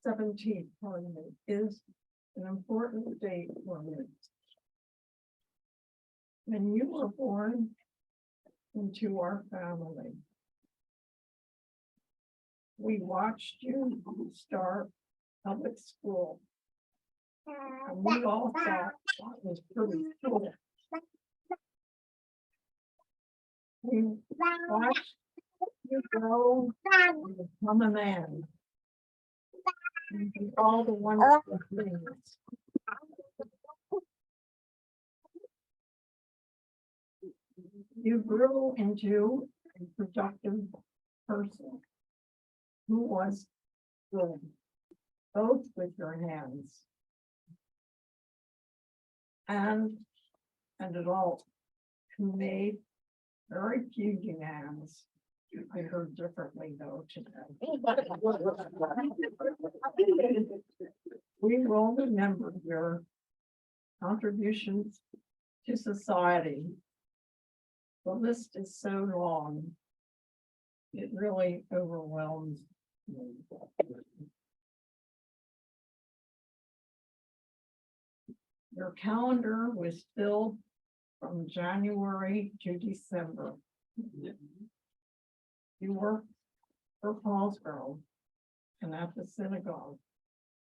17th, pardon me, is an important date for me. When you were born into our family, we watched you start public school. And we all thought that was pretty cool. We watched you grow and become a man. And do all the wonderful things. You grew into a productive person who was good, both with your hands and an adult who made very few demands. I heard differently though today. We will remember your contributions to society. The list is so long, it really overwhelms me. Your calendar was filled from January to December. You worked for Paulsboro and at the synagogue.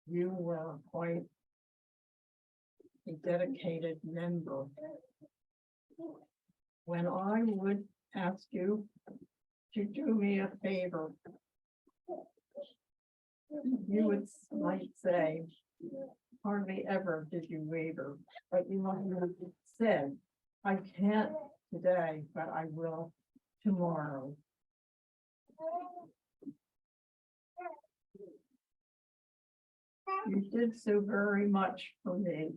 You were quite a dedicated member. When I would ask you to do me a favor, you would might say, hardly ever did you waver, but you might have said, I can't today, but I will tomorrow. You did so very much for me.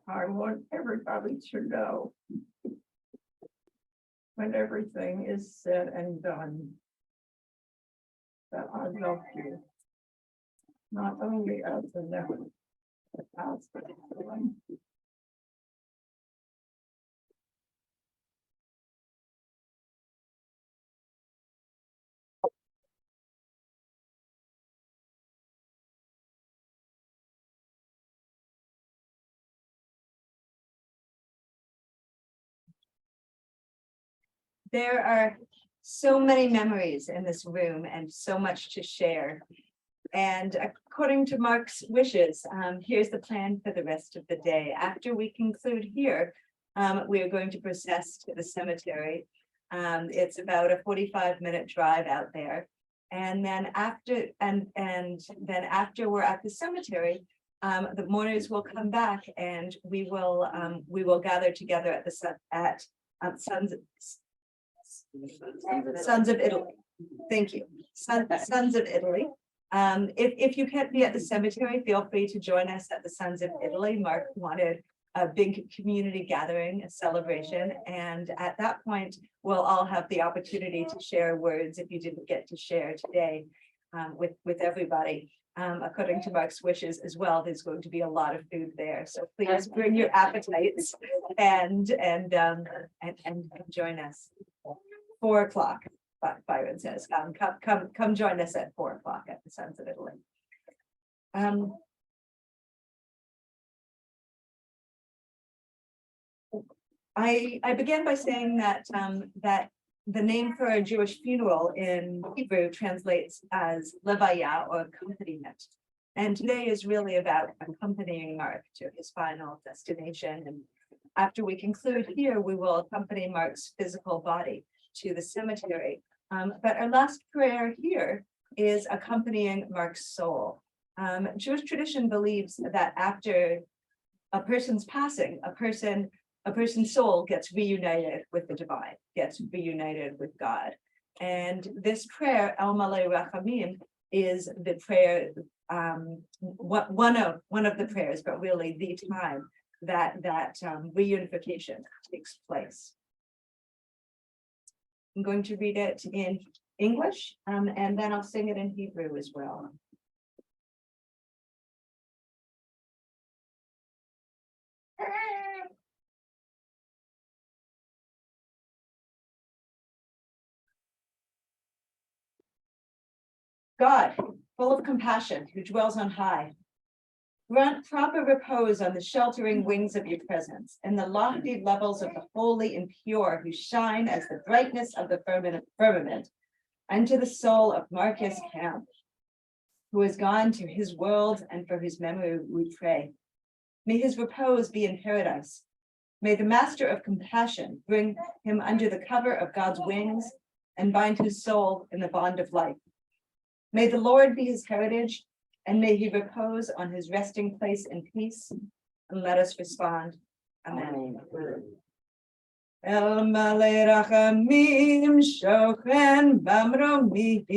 I want everybody to know, when everything is said and done, that I love you, not only as a nephew, but as a friend. There are so many memories in this room and so much to share. And according to Mark's wishes, here's the plan for the rest of the day. After we conclude here, we are going to process to the cemetery. It's about a 45-minute drive out there. And then after we're at the cemetery, the mourners will come back and we will gather together at the Sons of Italy. Thank you. Sons of Italy. If you can't be at the cemetery, feel free to join us at the Sons of Italy. Mark wanted a big community gathering, a celebration, and at that point, we'll all have the opportunity to share words if you didn't get to share today with everybody. According to Mark's wishes as well, there's going to be a lot of food there, so please bring your appetites and join us. 4 o'clock, Byron says, come join us at 4 o'clock at the Sons of Italy. I began by saying that that the name for a Jewish funeral in Hebrew translates as levaya, or accompaniment. And today is really about accompanying Mark to his final destination. And after we conclude here, we will accompany Mark's physical body to the cemetery. But our last prayer here is accompanying Mark's soul. Jewish tradition believes that after a person's passing, a person's soul gets reunited with the divine, gets reunited with God. And this prayer, El Malei Rachamim, is the prayer, one of the prayers, but really the time that reunification takes place. I'm going to read it in English, and then I'll sing it in Hebrew as well. God, full of compassion, who dwells on high, grant proper repose on the sheltering wings of your presence, in the lofty levels of the holy and pure, who shine as the brightness of the firmament, and to the soul of Marcus Kamp, who has gone to his world, and for his memory we pray. May his repose be in paradise. May the Master of Compassion bring him under the cover of God's wings and bind his soul in the bond of life. May the Lord be his heritage, and may he repose on his resting place in peace. And let us respond. Amen. El Malei Rachamim Shochen Bamromim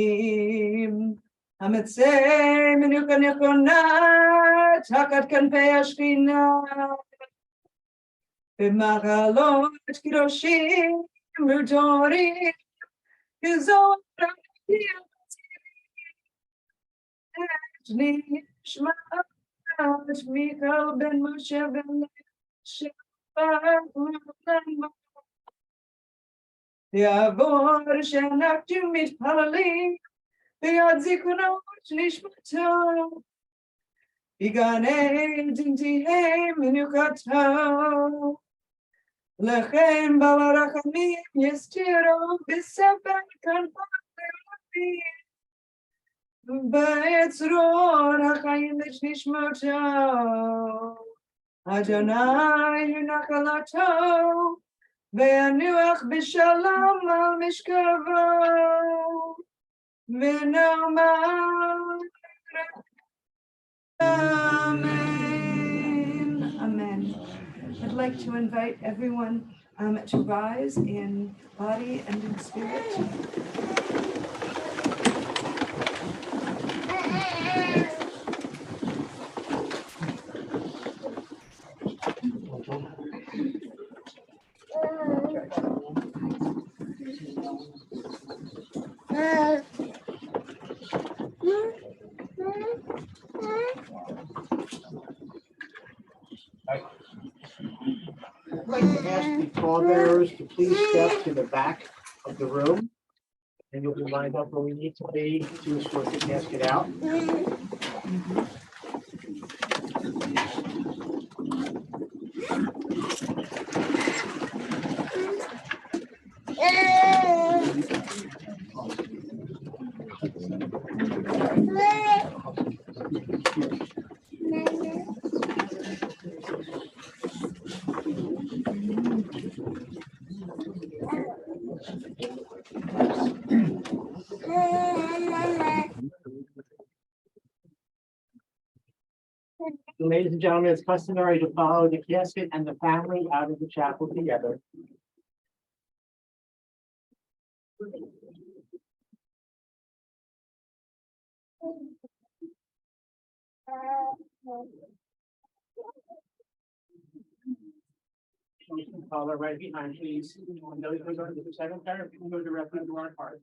Hametzei Menuka Nechona Takat Kanpei Ashkina B'Machalot Kiroshim Mudorim Kizot Nishma Michael ben Moshe ben Sheba Yavor Shanaktu Mitpalalim B'Yad Zikunot Nishmato B'Ganei Dintihem Menukato Lechem בעצרון החיים את נשמתו, אדוני נחלתו, וינוח בשלום על משכבו, ונאמר Amen. Amen. I'd like to invite everyone to rise in body and in spirit. I'd like to ask the pallbearers to please step to the back of the room. And you'll be lined up where we need to be to escort the casket out. Ladies and gentlemen, it's customary to follow the casket and the family out of the chapel together. Follow right behind, please. And those who are going to the second pair, we can go directly to our card.